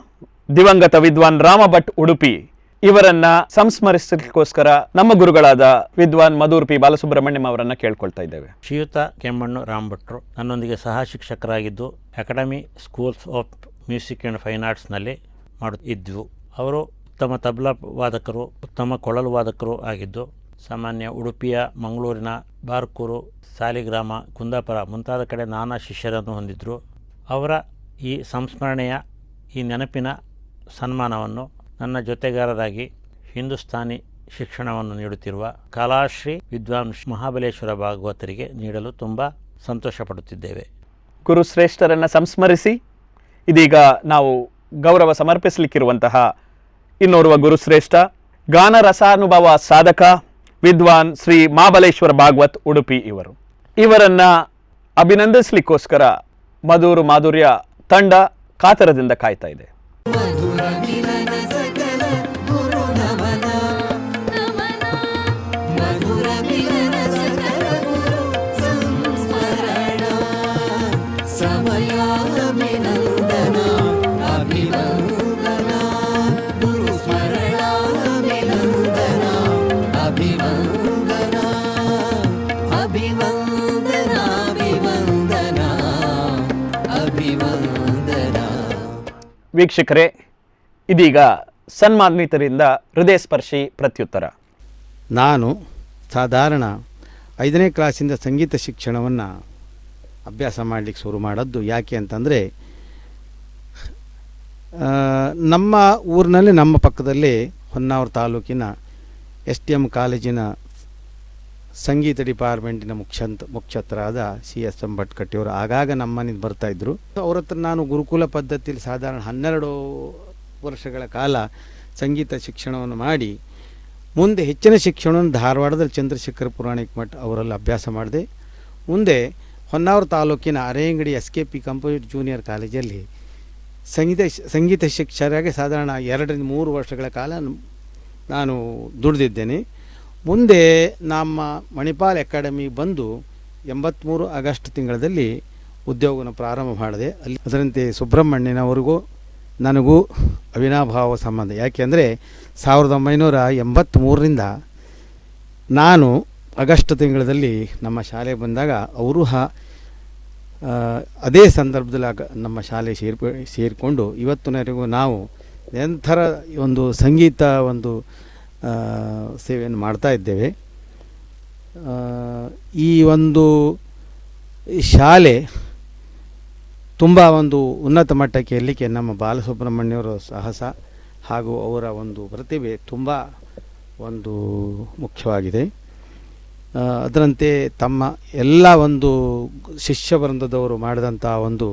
ದಿವಂಗತ ವಿದ್ವಾನ್ ರಾಮ ಭಟ್ ಉಡುಪಿ ಇವರನ್ನ ಸಂಸ್ಮರಿಸಲಿಕ್ಕೋಸ್ಕರ ನಮ್ಮ ಗುರುಗಳಾದ ವಿದ್ವಾನ್ ಮಧುರ್ ಪಿ ಬಾಲಸುಬ್ರಹ್ಮಣ್ಯಂ ಅವರನ್ನ ಕೇಳ್ಕೊಳ್ತಾ ಇದ್ದೇವೆ. ಶ್ರೀಯುತ ಕೆಮ್ಮಣ್ಣು ರಾಮ್ ಭಟ್ರು ನನ್ನೊಂದಿಗೆ ಸಹ ಶಿಕ್ಷಕರಾಗಿದ್ದು academy schools of music and fine ಆರ್ಟ್ಸ್ನಲ್ಲಿ ಇದ್ವು. ಅವರು ಉತ್ತಮ ತಬಲಾ ವಾದಕರು, ಉತ್ತಮ ಕೊಳಲು ವಾದಕರು ಆಗಿದ್ದು ಸಾಮಾನ್ಯ ಉಡುಪಿಯ, ಮಂಗಳೂರಿನ ಬಾರ್ಕೂರು, ಸಾಲಿಗ್ರಾಮ, ಕುಂದಾಪುರ ಮುಂತಾದ ಕಡೆ ನಾನಾ ಶಿಷ್ಯರನ್ನು ಹೊಂದಿದ್ದರು. ಅವರ ಈ ಸಂಸ್ಮರಣೆಯ ಈ ನೆನಪಿನ ಸನ್ಮಾನವನ್ನು ನನ್ನ ಜೊತೆಗಾರರಾಗಿ ಹಿಂದೂಸ್ತಾನಿ ಶಿಕ್ಷಣವನ್ನು ನೀಡುತ್ತಿರುವ ಕಲಾಶ್ರೀ ವಿದ್ವಾನ್ ಮಹಾಬಲೇಶ್ವರ ಭಾಗವತರಿಗೆ ನೀಡಲು ತುಂಬ ಸಂತೋಷಪಡುತ್ತಿದ್ದೇವೆ. ಗುರುಶ್ರೇಷ್ಠರನ್ನ ಸಂಸ್ಮರಿಸಿ ಇದೀಗ ನಾವು ಗೌರವ ಸಮರ್ಪಿಸಲಿಕ್ಕಿರುವಂತಹ ಇನ್ನೋರ್ವ ಗುರುಶ್ರೇಷ್ಠ ಗಾನ ರಸಾನುಭವ ಸಾಧಕ ವಿದ್ವಾನ್ ಶ್ರೀ ಮಹಾಬಲೇಶ್ವರ ಭಾಗವತ್ ಉಡುಪಿ ಇವರನ್ನ ಅಭಿನಂದಿಸಲಿಕ್ಕೋಸ್ಕರ ಮಧುರು ಮಾಧುರ್ಯ ತಂಡ ಕಾತರದಿಂದ ಕಾಯ್ತಾ ಇದೆ. ವೀಕ್ಷಕರೇ, ಇದೀಗ ಸನ್ಮಾನಿತರಿಂದ ಹೃದಯಸ್ಪರ್ಶಿ ಪ್ರತ್ಯುತ್ತರ. ನಾನು ಸಾಧಾರಣ 5ನೇ ಕ್ಲಾಸಿಂದ ಸಂಗೀತ ಶಿಕ್ಷಣವನ್ನು ಅಭ್ಯಾಸ ಮಾಡಲಿಕ್ಕೆ ಶುರು ಮಾಡೋದು ಯಾಕೆ ಅಂತಂದರೆ, ನಮ್ಮ ಊರಿನಲ್ಲಿ ನಮ್ಮ ಪಕ್ಕದಲ್ಲಿ ಹೊನ್ನಾವರ ತಾಲೂಕಿನ STM ಕಾಲೇಜಿನ ಸಂಗೀತ ಡಿಪಾರ್ಟ್ಮೆಂಟಿನ ಮುಖ್ಯಸ್ಥರಾದ CSM ಭಟ್ಕಟ್ಟಿಯವರು ಆಗಾಗ ನಮ್ಮ ಮನೆಗೆ ಬರ್ತಾಯಿದ್ರು. ಅವ್ರ ಹತ್ರ ನಾನು ಗುರುಕುಲ ಪದ್ಧತಿಯಲ್ಲಿ ಸಾಧಾರಣ 12 ವರ್ಷಗಳ ಕಾಲ ಸಂಗೀತ ಶಿಕ್ಷಣವನ್ನು ಮಾಡಿ ಮುಂದೆ ಹೆಚ್ಚಿನ ಶಿಕ್ಷಣವನ್ನು ಧಾರವಾಡದಲ್ಲಿ ಚಂದ್ರಶೇಖರ ಪುರಾಣಿಕ ಮಠ ಅವರಲ್ಲಿ ಅಭ್ಯಾಸ ಮಾಡಿದೆ. ಮುಂದೆ ಹೊನ್ನಾವರ ತಾಲೂಕಿನ ಅರೇಂಗಡಿ SKP ಕಂಪೋಸಿಟ್ ಜೂನಿಯರ್ ಕಾಲೇಜಲ್ಲಿ ಸಂಗೀತ ಶಿಕ್ಷಕರಾಗಿ ಸಾಧಾರಣ 2-3 ವರ್ಷಗಳ ಕಾಲ ನಾನು ದುಡಿದಿದ್ದೇನೆ. ಮುಂದೆ ನಮ್ಮ ಮಣಿಪಾಲ್ ಅಕಾಡೆಮಿ ಬಂದು 83 ಆಗಸ್ಟ್ ತಿಂಗಳಲ್ಲಿ ಉದ್ಯೋಗವನ್ನು ಪ್ರಾರಂಭ ಮಾಡಿದೆ. ಅದರಂತೆ ಸುಬ್ರಹ್ಮಣ್ಯನವರಿಗೂ ನನಗೂ ಅವಿನಾಭಾವ ಸಂಬಂಧ. ಯಾಕೆಂದರೆ 1983ರಿಂದ ನಾನು ಆಗಸ್ಟ್ ತಿಂಗಳಲ್ಲಿ ನಮ್ಮ ಶಾಲೆಗೆ ಬಂದಾಗ ಅವರು ಅದೇ ಸಂದರ್ಭದಲ್ಲಿ ನಮ್ಮ ಶಾಲೆ ಸೇರಿಕೊಂಡು ಇವತ್ತಿನವರೆಗೂ ನಾವು ನಿರಂತರ ಒಂದು ಸಂಗೀತ ಸೇವೆಯನ್ನು ಮಾಡ್ತಾ ಇದ್ದೇವೆ. ಈ ಒಂದು ಶಾಲೆ ತುಂಬ ಒಂದು ಉನ್ನತ ಮಟ್ಟಕ್ಕೆ ಏರಲಿಕ್ಕೆ ನಮ್ಮ ಬಾಲಸುಬ್ರಹ್ಮಣ್ಯವರ ಸಾಹಸ ಹಾಗೂ ಅವರ ಒಂದು ಪ್ರತಿಭೆ ತುಂಬ ಒಂದು ಮುಖ್ಯವಾಗಿದೆ. ಅದರಂತೆ ತಮ್ಮ ಎಲ್ಲ ಒಂದು ಶಿಷ್ಯ ವೃಂದದವರು ಮಾಡಿದಂಥ ಒಂದು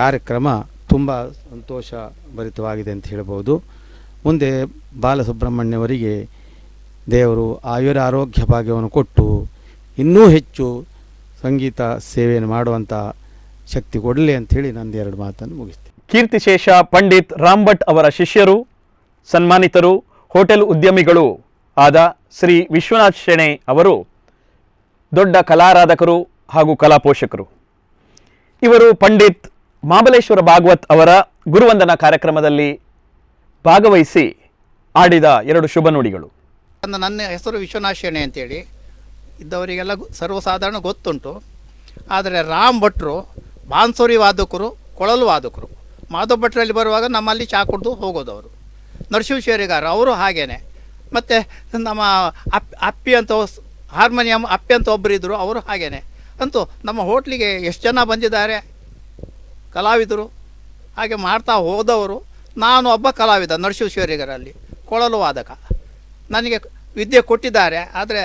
ಕಾರ್ಯಕ್ರಮ ತುಂಬ ಸಂತೋಷ ಭರಿತವಾಗಿದೆ ಅಂತ ಹೇಳ್ಬೋದು. ಮುಂದೆ ಬಾಲಸುಬ್ರಹ್ಮಣ್ಯವರಿಗೆ ದೇವರು ಆರೋಗ್ಯ ಭಾಗ್ಯವನ್ನು ಕೊಟ್ಟು ಇನ್ನೂ ಹೆಚ್ಚು ಸಂಗೀತ ಸೇವೆಯನ್ನು ಮಾಡುವಂಥ ಶಕ್ತಿ ಕೊಡಲಿ ಅಂಥೇಳಿ ನಂದು 2 ಮಾತನ್ನು ಮುಗಿಸ್ತೀನಿ. ಕೀರ್ತಿಶೇಷ ಪಂಡಿತ್ ರಾಮ್ ಭಟ್ ಅವರ ಶಿಷ್ಯರು, ಸನ್ಮಾನಿತರು, ಹೋಟೆಲ್ ಉದ್ಯಮಿಗಳು ಆದ ಶ್ರೀ ವಿಶ್ವನಾಥ್ ಶೆಣೆ ಅವರು ದೊಡ್ಡ ಕಲಾರಾಧಕರು ಹಾಗೂ ಕಲಾ ಪೋಷಕರು. ಇವರು ಪಂಡಿತ್ ಮಹಾಬಲೇಶ್ವರ ಭಾಗವತ್ ಅವರ ಗುರುವಂದನಾ ಕಾರ್ಯಕ್ರಮದಲ್ಲಿ ಭಾಗವಹಿಸಿ ಆಡಿದ 2 ಶುಭ ನುಡಿಗಳು. ನನ್ನ ಹೆಸರು ವಿಶ್ವನಾಥ್ ಶೆಣೆ ಅಂತೇಳಿ ಇದ್ದವರಿಗೆಲ್ಲ ಸರ್ವಸಾಧಾರಣ ಗೊತ್ತುಂಟು. ಆದರೆ ರಾಮ್ ಭಟ್ರು ಬಾನ್ಸೋರಿ ವಾದಕರು, ಕೊಳಲು ವಾದಕರು. ಮಾಧವ್ ಭಟ್ರಲ್ಲಿ ಬರುವಾಗ ನಮ್ಮಲ್ಲಿ ಚಾ ಕುಡಿದು ಹೋಗೋದವರು. ನರಸಿಂಹಶೇರಿಗಾರ ಅವರು ಹಾಗೇನೆ. ಮತ್ತು ನಮ್ಮ ಅಪ್ಪಿ ಅಂತ ಹಾರ್ಮೋನಿಯಂ ಅಪ್ಪಿ ಅಂತ ಒಬ್ಬರಿದ್ದರು, ಅವರು ಹಾಗೇನೆ. ಅಂತೂ ನಮ್ಮ ಹೋಟ್ಲಿಗೆ ಎಷ್ಟು ಜನ ಬಂದಿದ್ದಾರೆ ಕಲಾವಿದರು, ಹಾಗೆ ಮಾಡ್ತಾ ಹೋದವರು. ನಾನು ಒಬ್ಬ ಕಲಾವಿದ ನರಸಿಂಹಶೇರಿಗಾರಲ್ಲಿ, ಕೊಳಲು ವಾದಕ. ನನಗೆ ವಿದ್ಯೆ ಕೊಟ್ಟಿದ್ದಾರೆ, ಆದರೆ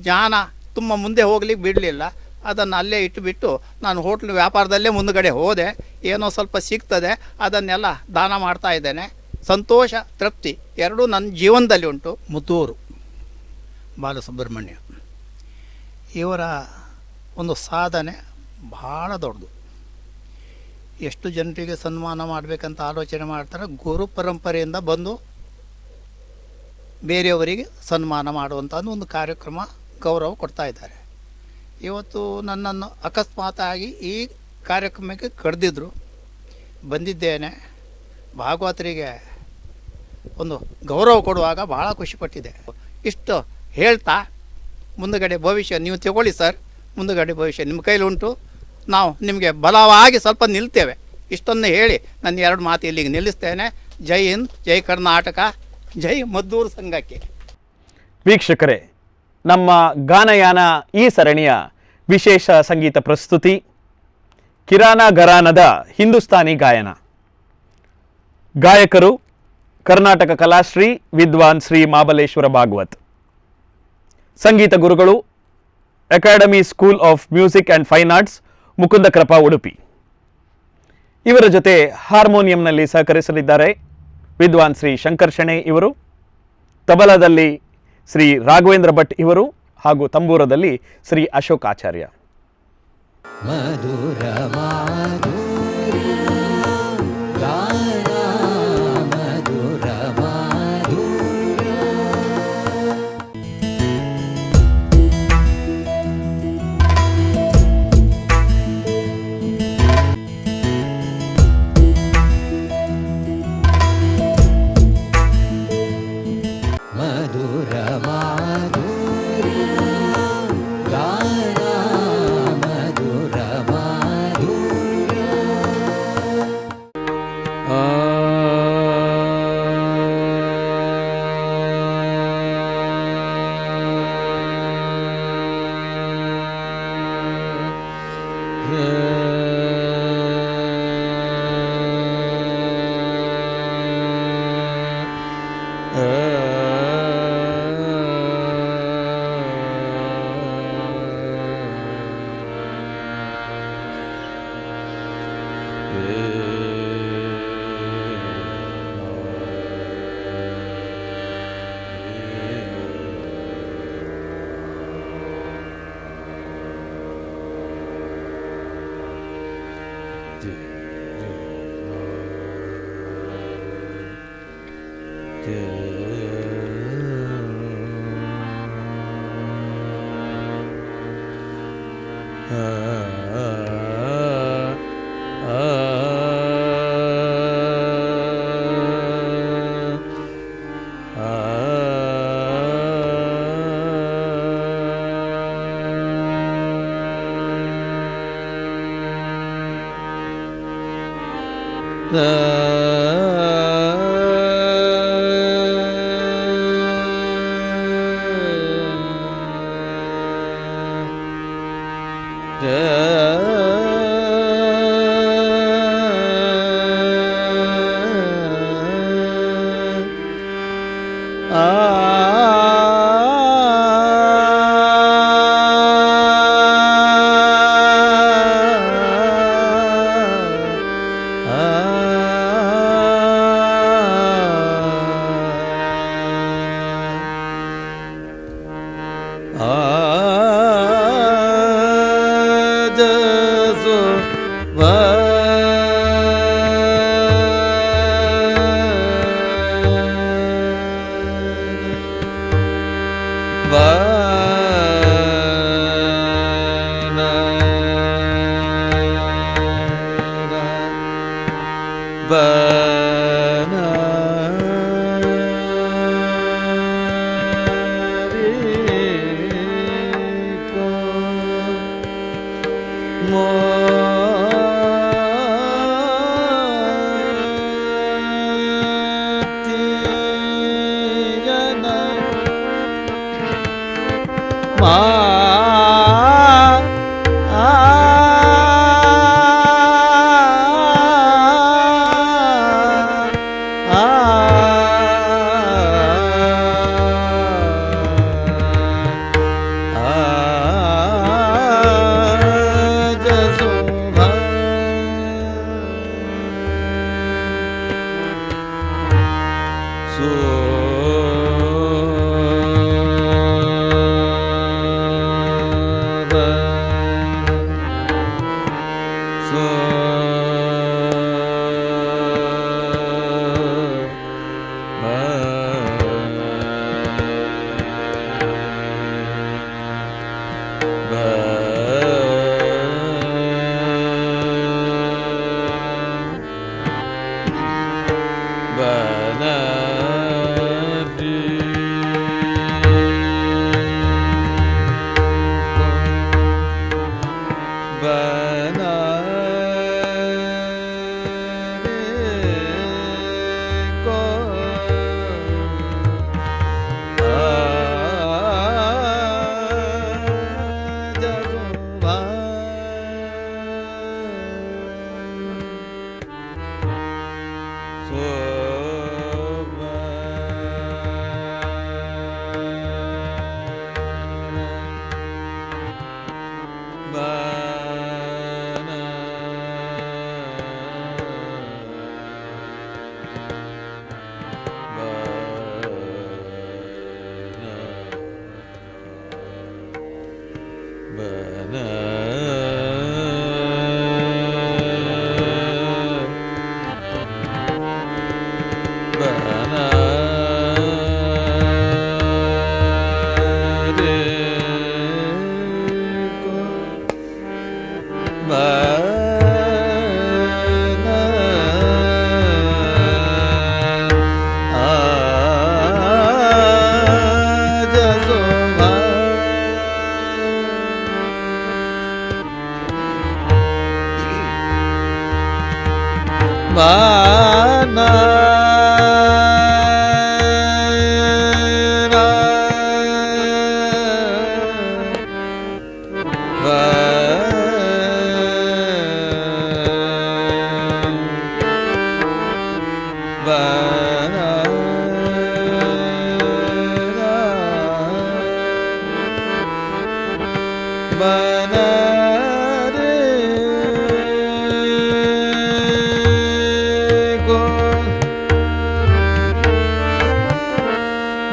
ಜ್ಞಾನ ತುಂಬ ಮುಂದೆ ಹೋಗ್ಲಿಕ್ಕೆ ಬಿಡಲಿಲ್ಲ. ಅದನ್ನು ಅಲ್ಲೇ ಇಟ್ಟುಬಿಟ್ಟು ನಾನು ಹೋಟ್ಲ್ ವ್ಯಾಪಾರದಲ್ಲೇ ಮುಂದುಗಡೆ ಹೋದೆ. ಏನೋ ಸ್ವಲ್ಪ ಸಿಗ್ತದೆ, ಅದನ್ನೆಲ್ಲ ದಾನ ಮಾಡ್ತಾ ಇದ್ದೇನೆ. ಸಂತೋಷ, ತೃಪ್ತಿ ಎರಡೂ ನನ್ನ ಜೀವನದಲ್ಲಿ ಉಂಟು. ಮುತ್ತೂರು ಬಾಲಸುಬ್ರಹ್ಮಣ್ಯ ಇವರ ಒಂದು ಸಾಧನೆ ಭಾಳ ದೊಡ್ಡದು. ಎಷ್ಟು ಜನರಿಗೆ ಸನ್ಮಾನ ಮಾಡಬೇಕಂತ ಆಲೋಚನೆ ಮಾಡ್ತಾರೆ. ಗುರು ಪರಂಪರೆಯಿಂದ ಬಂದು ಬೇರೆಯವರಿಗೆ ಸನ್ಮಾನ ಮಾಡುವಂಥ ಒಂದು ಕಾರ್ಯಕ್ರಮ ಗೌರವ ಕೊಡ್ತಾ ಇದ್ದಾರೆ. ಇವತ್ತು ನನ್ನನ್ನು ಅಕಸ್ಮಾತಾಗಿ ಈ ಕಾರ್ಯಕ್ರಮಕ್ಕೆ ಕರೆದಿದ್ದರು, ಬಂದಿದ್ದೇನೆ. ಭಾಗವತರಿಗೆ ಒಂದು ಗೌರವ ಕೊಡುವಾಗ ಭಾಳ ಖುಷಿಪಟ್ಟಿದೆ. ಇಷ್ಟು ಹೇಳ್ತಾ ಮುಂದುಗಡೆ ಭವಿಷ್ಯ ನೀವು ತಗೊಳ್ಳಿ ಸರ್, ಮುಂದುಗಡೆ ಭವಿಷ್ಯ ನಿಮ್ಮ ಕೈಲಿ ಉಂಟು, ನಾವು ನಿಮಗೆ ಬಲವಾಗಿ ಸ್ವಲ್ಪ ನಿಲ್ತೇವೆ. ಇಷ್ಟೊಂದು ಹೇಳಿ ನನ್ನ 2 ಮಾತು ಇಲ್ಲಿಗೆ ನಿಲ್ಲಿಸ್ತೇನೆ. ಜೈ ಹಿಂದ್, ಜೈ ಕರ್ನಾಟಕ, ಜೈ ಮದ್ದೂರು ಸಂಘಕ್ಕೆ. ವೀಕ್ಷಕರೇ, ನಮ್ಮ ಗಾನಯಾನ ಈ ಸರಣಿಯ ವಿಶೇಷ ಸಂಗೀತ ಪ್ರಸ್ತುತಿ ಕಿರಾನ ಘರಾನದ ಹಿಂದೂಸ್ತಾನಿ ಗಾಯನ. ಗಾಯಕರು ಕರ್ನಾಟಕ ಕಲಾಶ್ರೀ ವಿದ್ವಾನ್ ಶ್ರೀ ಮಹಾಬಲೇಶ್ವರ ಭಾಗವತ್. ಸಂಗೀತ ಗುರುಗಳು academy school of music and fine arts, Mukunda Krupa, Udupi. ಇವರ ಜೊತೆ ಹಾರ್ಮೋನಿಯಂನಲ್ಲಿ ಸಹಕರಿಸಲಿದ್ದಾರೆ ವಿದ್ವಾನ್ ಶ್ರೀ ಶಂಕರ್ ಶೆಣೈ ಇವರು, ತಬಲಾದಲ್ಲಿ ಶ್ರೀ ರಾಘವೇಂದ್ರ ಭಟ್ ಇವರು, ಹಾಗೂ ತಂಬೂರದಲ್ಲಿ ಶ್ರೀ ಅಶೋಕ್ ಆಚಾರ್ಯ. ಮಧುರ ಮಾಧುರ್ಯ ಗಾನ ಮಧುರ ಮಾಧುರ್ಯ. ಮಧುರ ಮಾಧುರ್ಯ ಗಾನ ಮಧುರ ಮಾಧುರ್ಯ.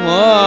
Bye.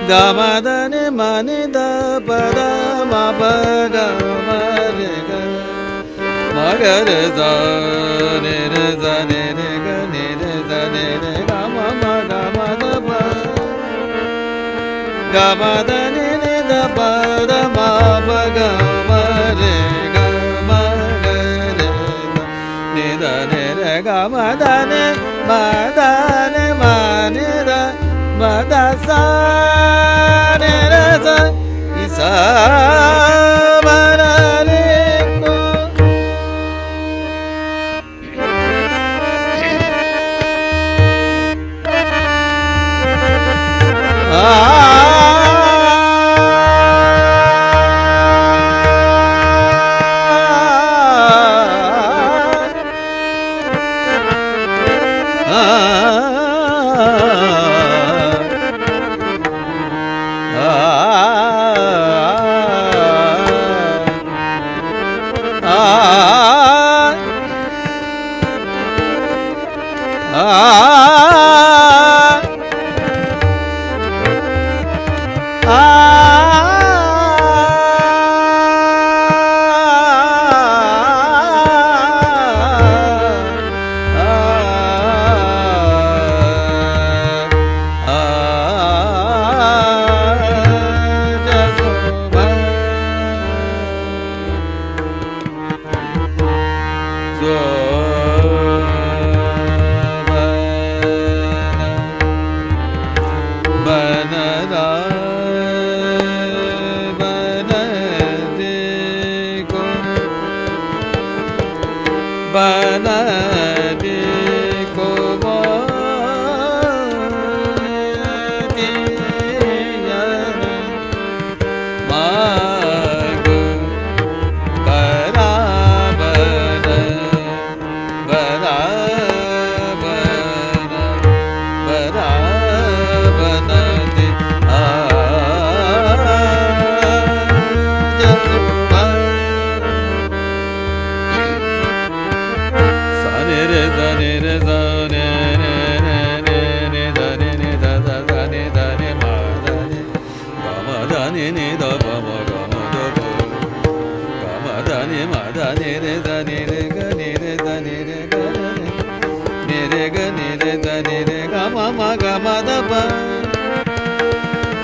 ಗಮದನೆ ಮನಿದ ಪದ ಮಪಗ ಮರಿಗ ಮಗರ ನಿರ ನಿರೆ ಗ ನಿರೆ ಗಮ ಮಗ ಮದ ಪ ಗಮದನೆ ನಿದ ಪದ ಮಪಗ ಮರೆ ಗ ಮಗರೆ ನಿದ ನಿರೆ ಗಮದನೆ ಮದನೆ ಮನಿದ ಮದ ಸಾ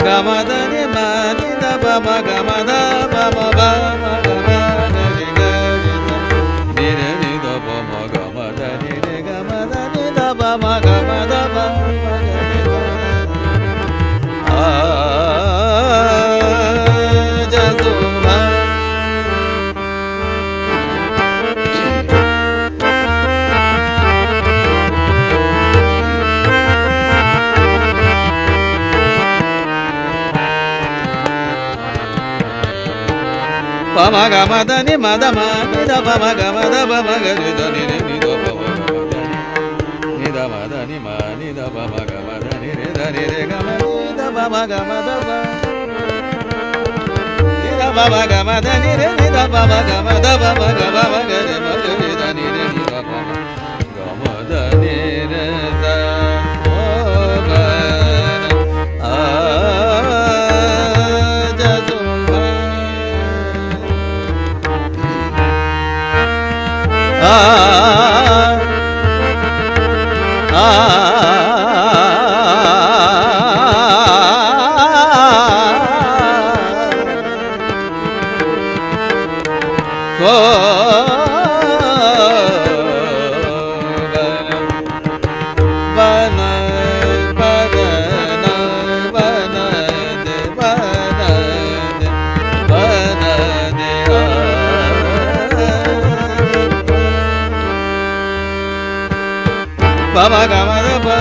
ಗಮದನೆ ಮನಿದ ಬಮ ಗಮದ ಬಮ ಬಮ ಗಮದನೆ ನಿರೆ ನಿದ ಬಮ ಗಮದ ನಿರೆ ಗಮದ ನಿದ ಬಮ ಗಮದ ಬಮ ಜಸುಮ ಪಮ ಗಮ ಧನಿ ಮದ ಮ ನಿದ ಪಮ ಗಮ ದ ಪಮ ಗರಿ ಧನಿ ರೆ ನಿದ ಪಮ ನಿದ ಮದ ನಿ ಮ ನಿದ ಪಮ ಗಮ ಧನಿ ರೆ ಧನಿ ರೆ ಗಮ ನಿದ ಪಮ ಗಮ ದ ಪ ನಿದ ಪಮ ಗಮ ಧನಿ ರೆ ನಿದ ಪಮ ಗಮ ದ ಪಮ ಗಮ ಗರಿ ಮ ಗರಿ ಧನಿ ರೆ ನಿದ ಪಮ ಗಮ ಧನಿ ರೆ the Bama gama da ba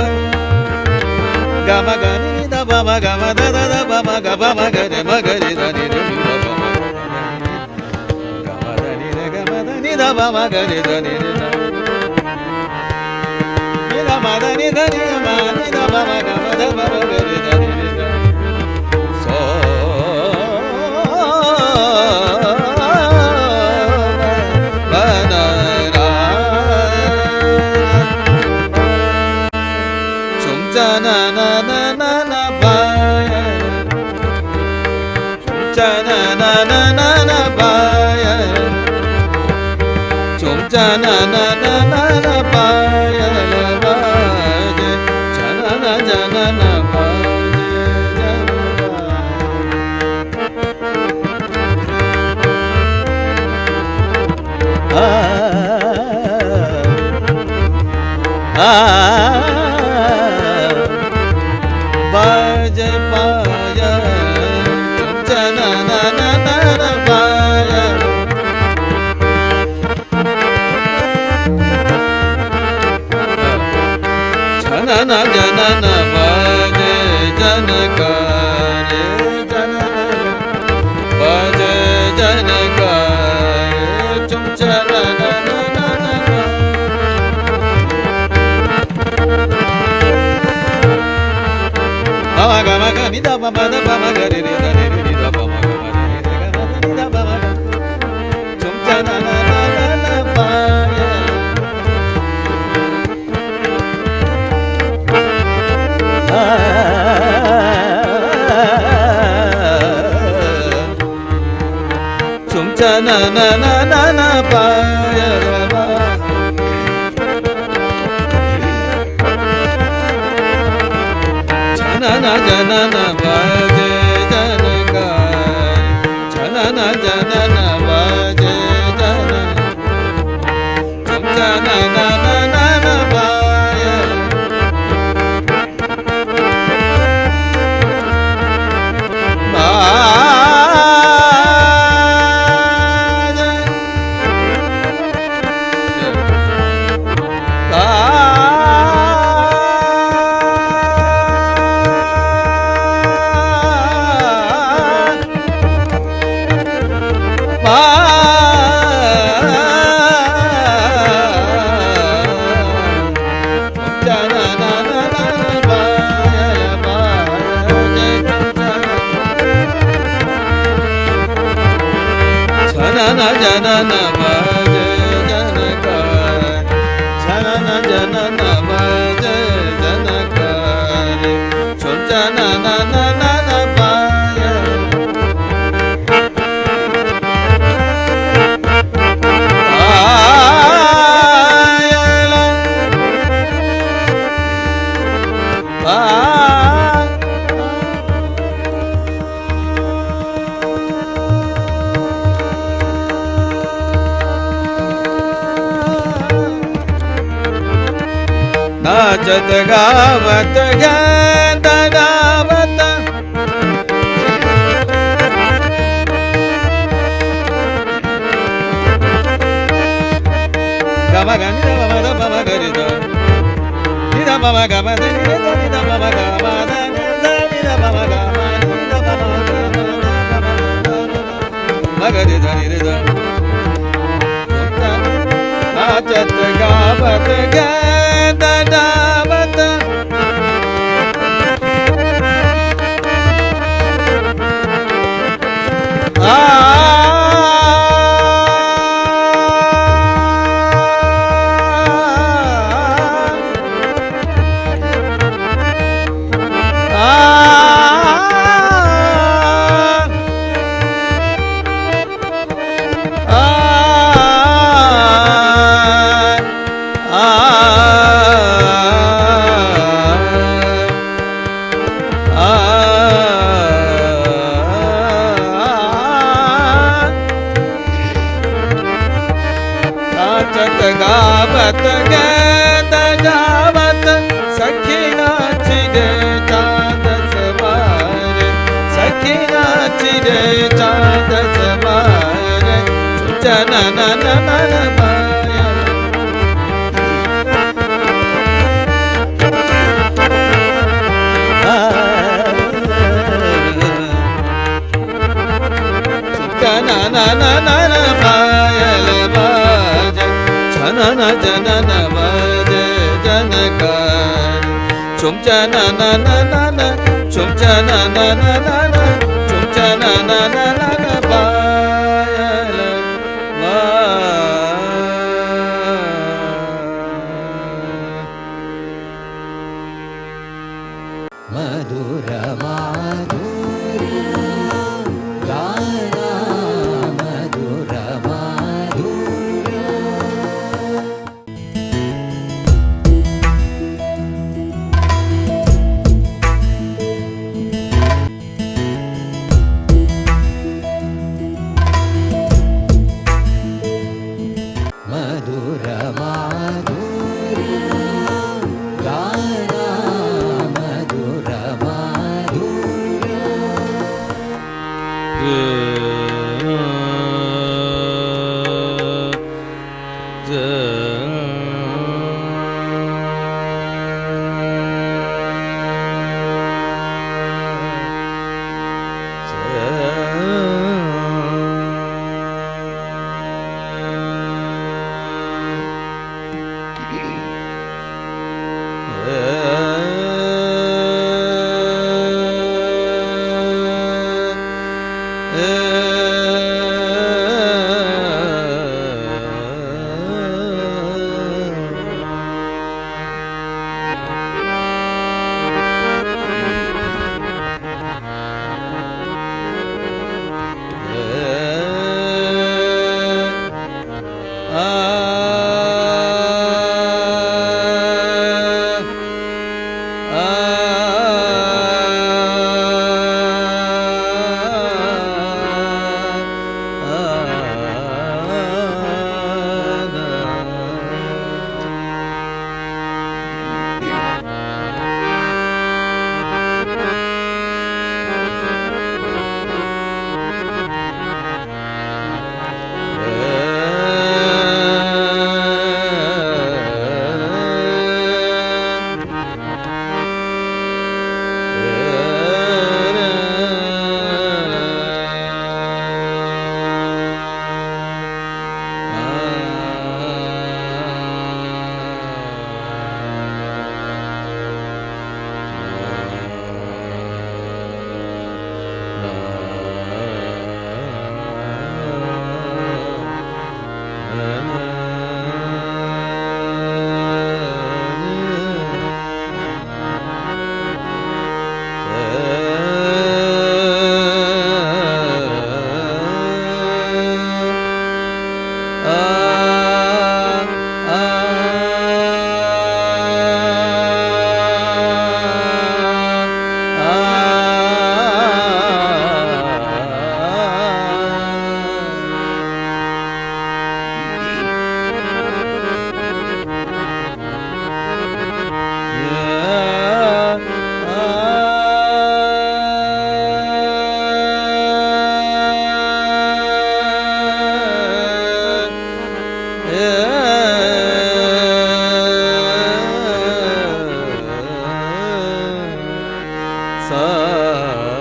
gama ga ni da bama gama da da da bama ga bama ga de ma ga ni da ni da ni da bama gama da ni da gama da ni da bama ga ni da ni da ni da ma da ni da ni ma ni da bama gama da bama ga ni da ni da so ba na na na na na na ba na na na na na ba chum cha na na na na na ba la ba je cha na na ja na na ba je Baj paya chana na na na na paya chana na jana na baje janakare jana baje janakare chum chana na na na na Gama ga ni da ba ma da ba ma ga re re da re re ni da ba ma ga ma re re ga da ni da ba ma ga chum cha na na na na na pa ya chum cha na na na na na pa ya ba Janana janana baje janakar Janana janana baje janana Chum janana na na na baya janana baje janakar janana janana baje janakar chum janana na na na baya ayala नाचत गावत गात गावत गम ग नि the म the प म ग रि द नि द प म ग म द नि द नि द प म ग म द नि द नि द प म ग म नि द प म ग म द प म ग ಮಗರಿ ಧನಿ ರಿದ ನಾಚತ್ ಗಾವತ್ ಗಾವತ್ गावत गैद जावत सखी नाचिरे चांद सवार सखी नाचिरे चांद सवार जनन नन माया जनन नन पायल बाज जनन जनन वज जनकार चुम जनन नन चुम जनन नन चुम जनन नन पायल मधुर माधुर्य गाना मधुर माधुर्य मधुर माधुर्य गाना मधुर माधुर्य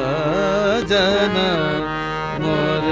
साजन मोर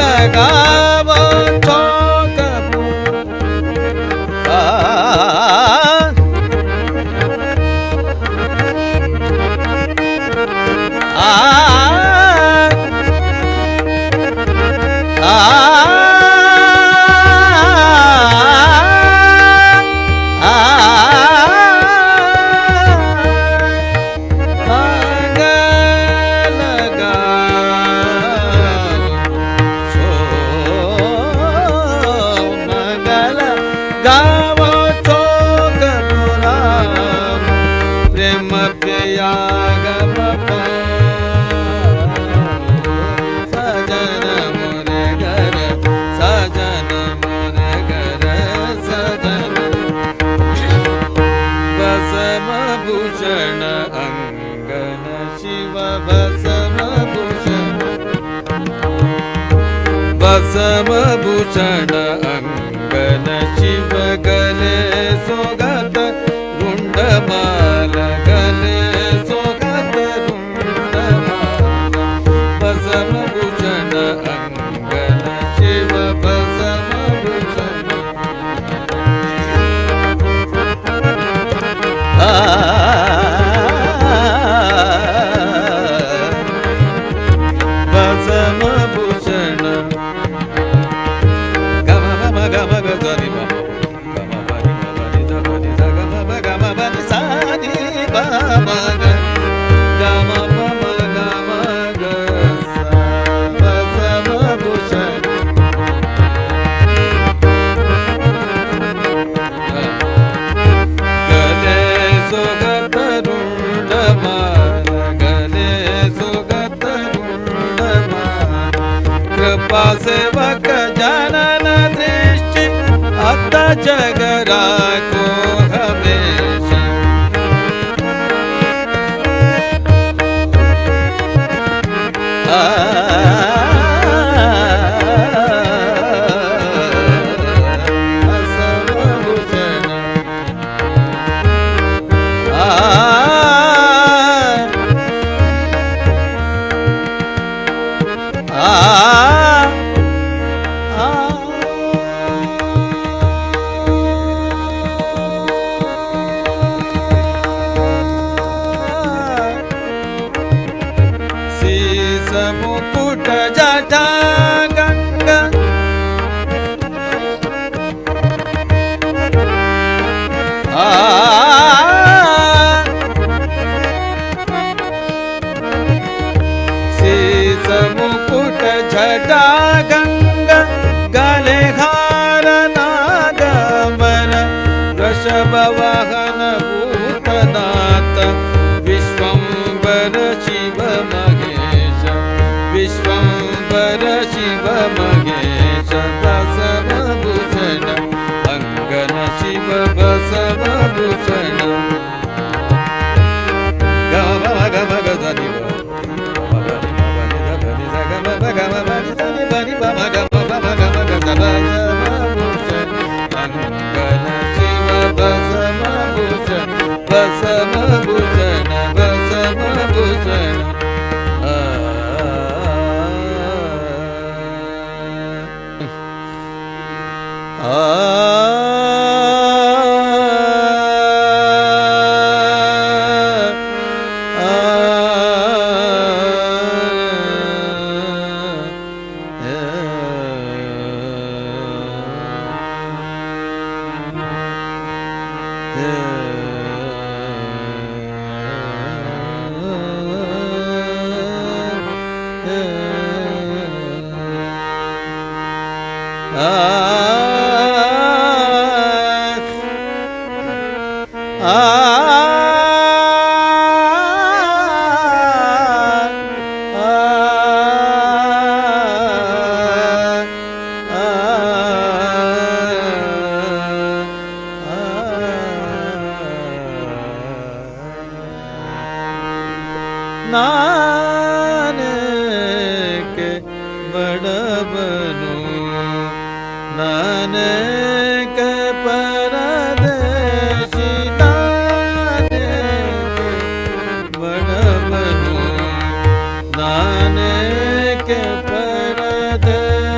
लगावो चौक भूषण अंगन शिव गले सोगत रुंडमाल गले सोगत रुंडमाल भस्म भूषण अंगन शिव भस्म भूषण भस्म भूषण सेवक जनन दृष्टि अत जगरा को हमेशा मुकुट जटा गंगा शीस मुकुट जटा गंगा गले हार नागमन वृषभ वाहन भूतनाथ विश्वंबर शिव महेश विश्वंबर शिव महेश भस्म भूषण अंगन शिव भस्म भूषण गम गम गनि गम बनि बम गम गम भस्म भूषण अंगन शिव भस्म भूषण भस्म भूषण भस्म भूषण नानक बड़ बनो नानक परदेसी नानक बड़ बनो नानक परदेसी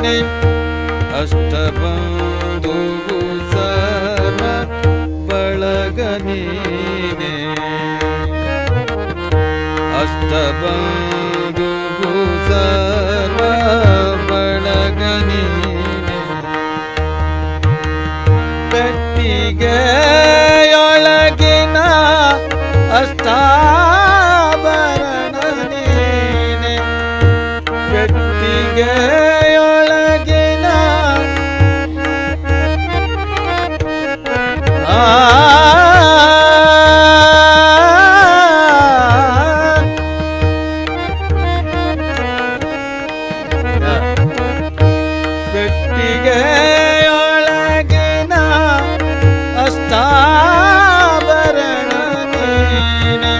ನೀನೆ ಅಷ್ಟಬಂಧುವು ಸರ್ವ ಬಳಗ ನೀನೆ ಅಷ್ಟಬಂಧುವು ಸರ್ವ ಬಳಗ ನೀನೆ ಪೆಟ್ಟಿಗೆಯೊಳಗಿನ ಅಷ್ಟಾಭರಣ ನೀನೆ ಪೆಟ್ಟಿಗೆಯೊಳಗಿನ ಪೆಟ್ಟಿಗೆಯೊಳಗಿನ ಅಷ್ಟಾಭರಣ ನೀನೆ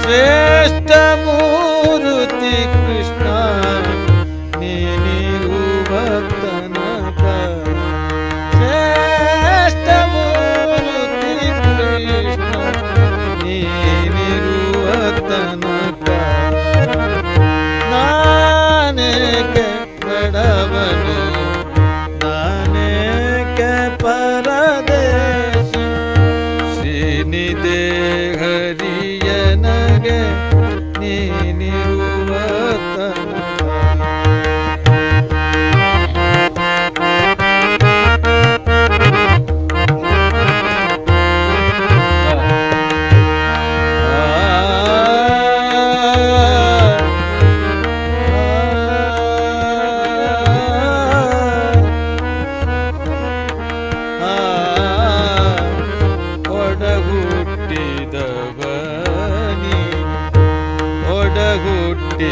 ಶ್ರೇಷ್ಠ ಮೂರುತಿ ಕೃಷ್ಣ ನೀನಿರುವ ತನಕ ಶ್ರೇಷ್ಠ ಮೂರುತಿ ಕೃಷ್ಣ ನೀನಿರುವ ತನಕ ನಾನೇಕೆ ಬಡವನು ನಾನೇಕೆ ಪರದೇಶಿ ಶ್ರೀನಿಧಿ ಹರಿಯನಗೆ ನೀನಿರುವ ತನಕ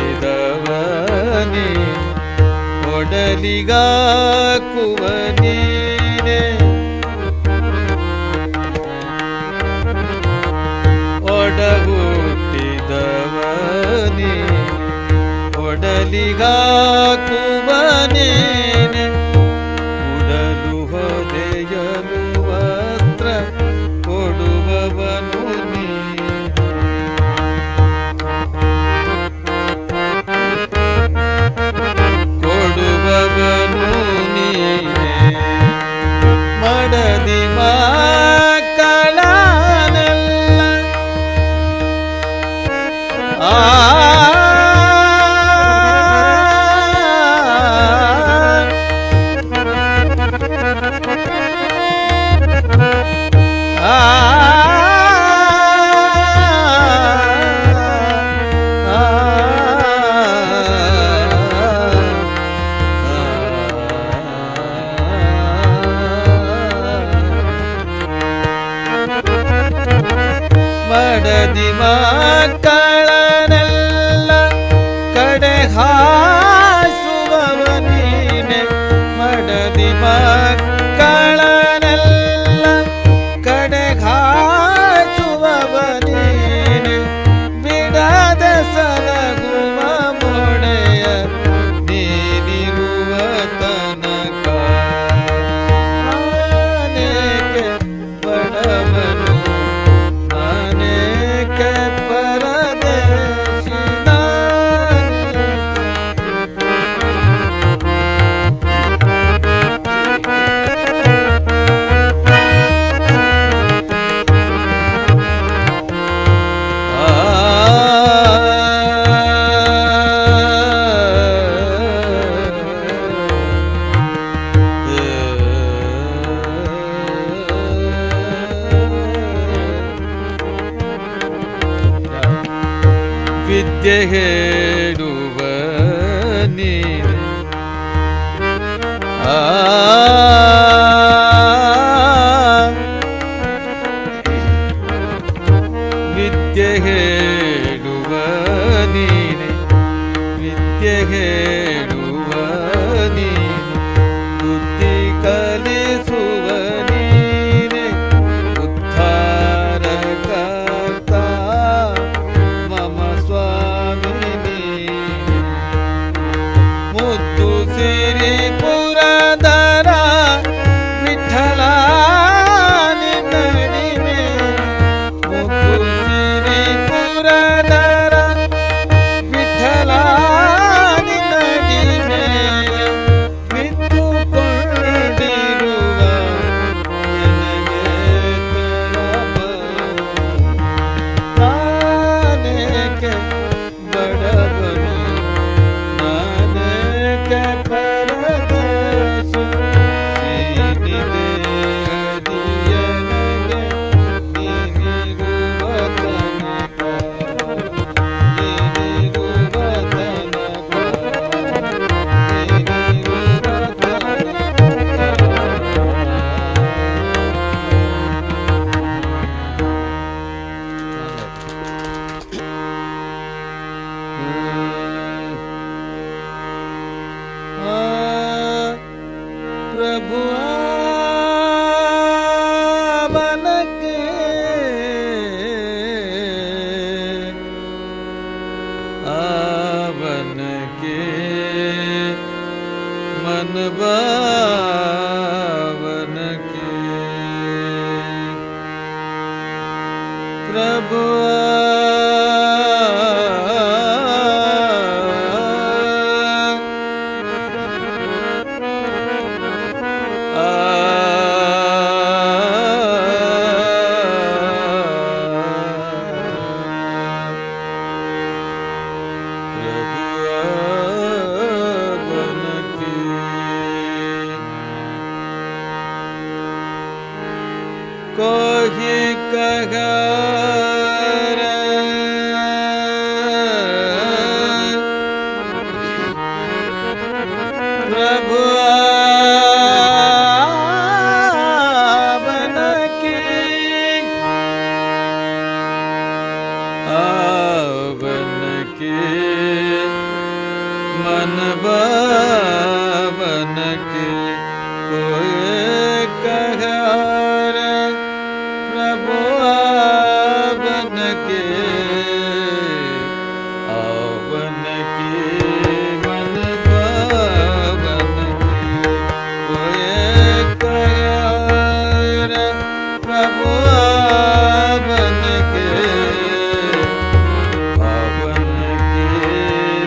ಒಡಹುಟ್ಟಿದವನಿ ಒಡಲಿಗಾಕುವ ನೀನೆ ಒಡಹುಟ್ಟಿದವನಿ ಒಡಲಿಗಾಕುವ ನೀನೆ ಉಡಲು ಹೊದೆಯಲು ವಸ್ತ್ರ ಕೊಡುವವನು ನೀನೆ ಕೊಡುವವನು ನೀನೆ ಮಡದಿ ಮಕ್ಕಳನೆಲ್ಲ ಮಡದಿ ಮಕ್ಕಳನೆಲ್ಲ ಕಡೆ ಹಾಸುವವ ನೀನೆ ಮಡದಿ ಮಕ್ಕಳನೆಲ್ಲ ಕಡೆ ಹಾಸುವವ ನೀನೆ ಬಿಡದ ಸಲಗುವ ಮೊಡೆಯ ನೀನಿರುವ ತನಕ ನಾನೇಕೆ ಬಡವನು ನಾನೇಕೆ ಪರದೇಶಿ ವಿದ್ಯೆ ಹೇಳುವ ನೀನೆ ವಿದ್ಯೆ ಹೇಳುವ ನೀನೆ ವಿದ್ಯೆ ಹೇಳುವ ನೀನೆ ಬುದ್ಧಿ ಕಲಿಸುವ ನೀನೆ ಉದ್ಧಾರಕರ್ತ ಮಮ ಸ್ವಾಮಿ ನೀನೆ ಮುದ್ದು ಸಿರಿ ಪುರದರ ವಿಠಲ ನಿನ್ನಡಿಮೆ ಮುದ್ದು ಸಿರಿ ಪುರದರ ವಿಠಲ ನಿನ್ನಡಿಮೆ के परदेश सीनी दे हरियनगे ನೀನಿಗೂ ವತನಕ ನೀನಿಗೂ ವತನಕ ನೀನಿಗೂ प्रभु बन के आवन के मन बावन के प्रभु कोई कगार प्रभु आवन की मन बावन के कोई कगार प्रभु आवन के मन बावन के कोई कगार प्रभु आवन के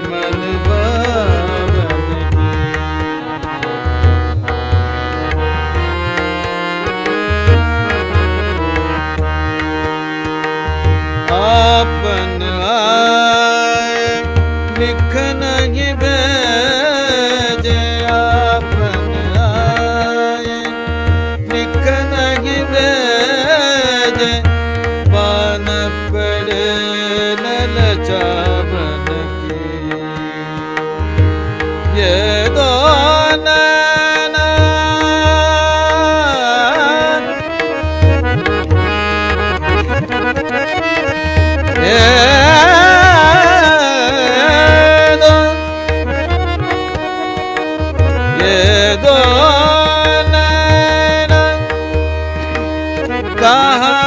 मन बावन के आपन आए लिख नहीं भेजे आपन आए लिख नहीं भेजे पान पड़े ललचावन की ये दो नैना ये दो नैना कहाँ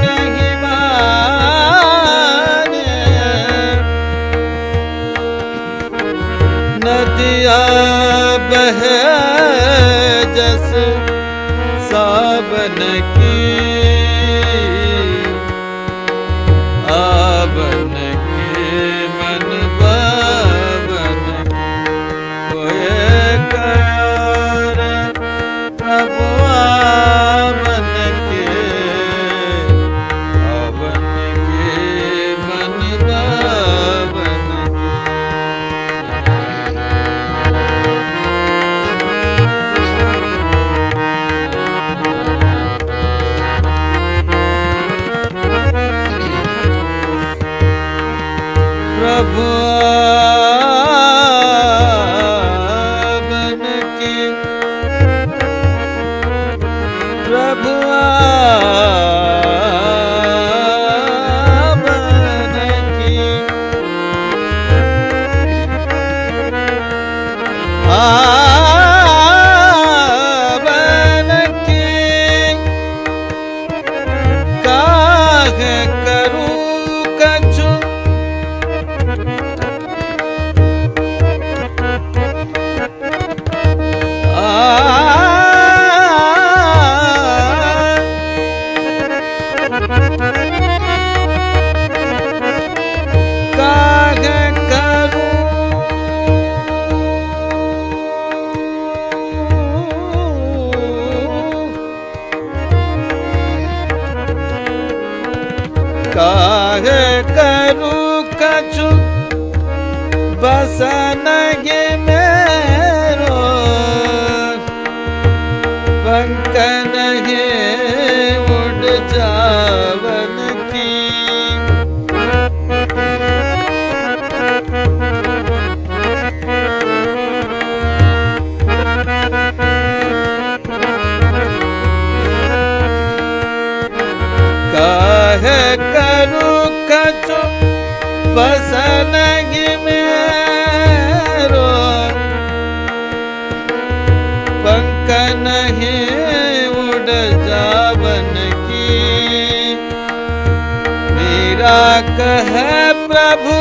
नहीं माने नदिया बहे जस सावन की आवन के मन बावन कोई कगार प्रभु आवन के मन बावन प्रभु आवन की प्रभु आवन की आवन की काहे करूं कछु काहे करूं काहे करूं कछु बसन में प्रभु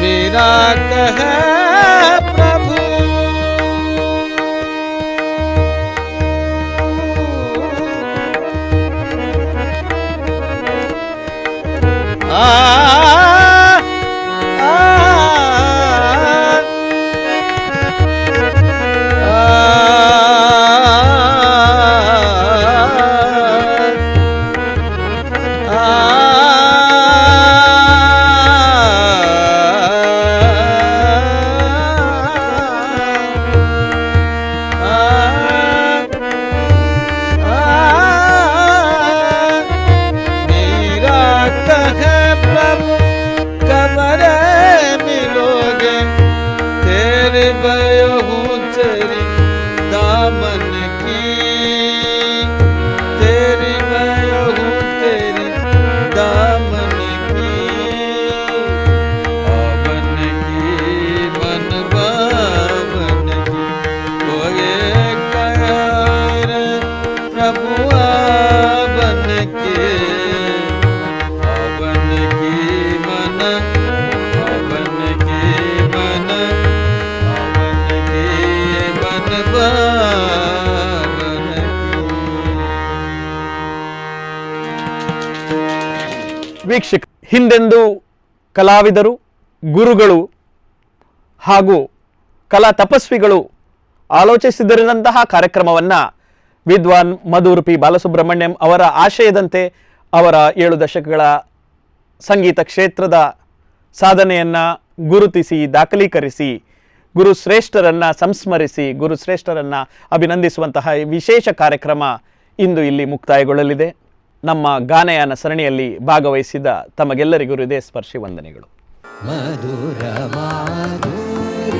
मेरा कह प्रभु ವೀಕ್ಷಕ, ಹಿಂದೆಂದು ಕಲಾವಿದರು, ಗುರುಗಳು ಹಾಗೂ ಕಲಾ ತಪಸ್ವಿಗಳು ಆಲೋಚಿಸಿದಂತಹ ಕಾರ್ಯಕ್ರಮವನ್ನು ವಿದ್ವಾನ್ ಮಧುರ್ ಪಿ ಬಾಲಸುಬ್ರಹ್ಮಣ್ಯಂ ಅವರ ಆಶಯದಂತೆ ಅವರ 7 ದಶಕಗಳ ಸಂಗೀತ ಕ್ಷೇತ್ರದ ಸಾಧನೆಯನ್ನು ಗುರುತಿಸಿ ದಾಖಲೀಕರಿಸಿ ಗುರುಶ್ರೇಷ್ಠರನ್ನು ಸಂಸ್ಮರಿಸಿ ಗುರುಶ್ರೇಷ್ಠರನ್ನು ಅಭಿನಂದಿಸುವಂತಹ ವಿಶೇಷ ಕಾರ್ಯಕ್ರಮ ಇಂದು ಇಲ್ಲಿ ಮುಕ್ತಾಯಗೊಳ್ಳಲಿದೆ. ನಮ್ಮ ಗಾನಯಾನ ಸರಣಿಯಲ್ಲಿ ಭಾಗವಹಿಸಿದ ತಮಗೆಲ್ಲರಿಗೂ ಹೃದಯ ಸ್ಪರ್ಶಿ ವಂದನೆಗಳು. ಮಧುರ ಮಾಧುರ್ಯ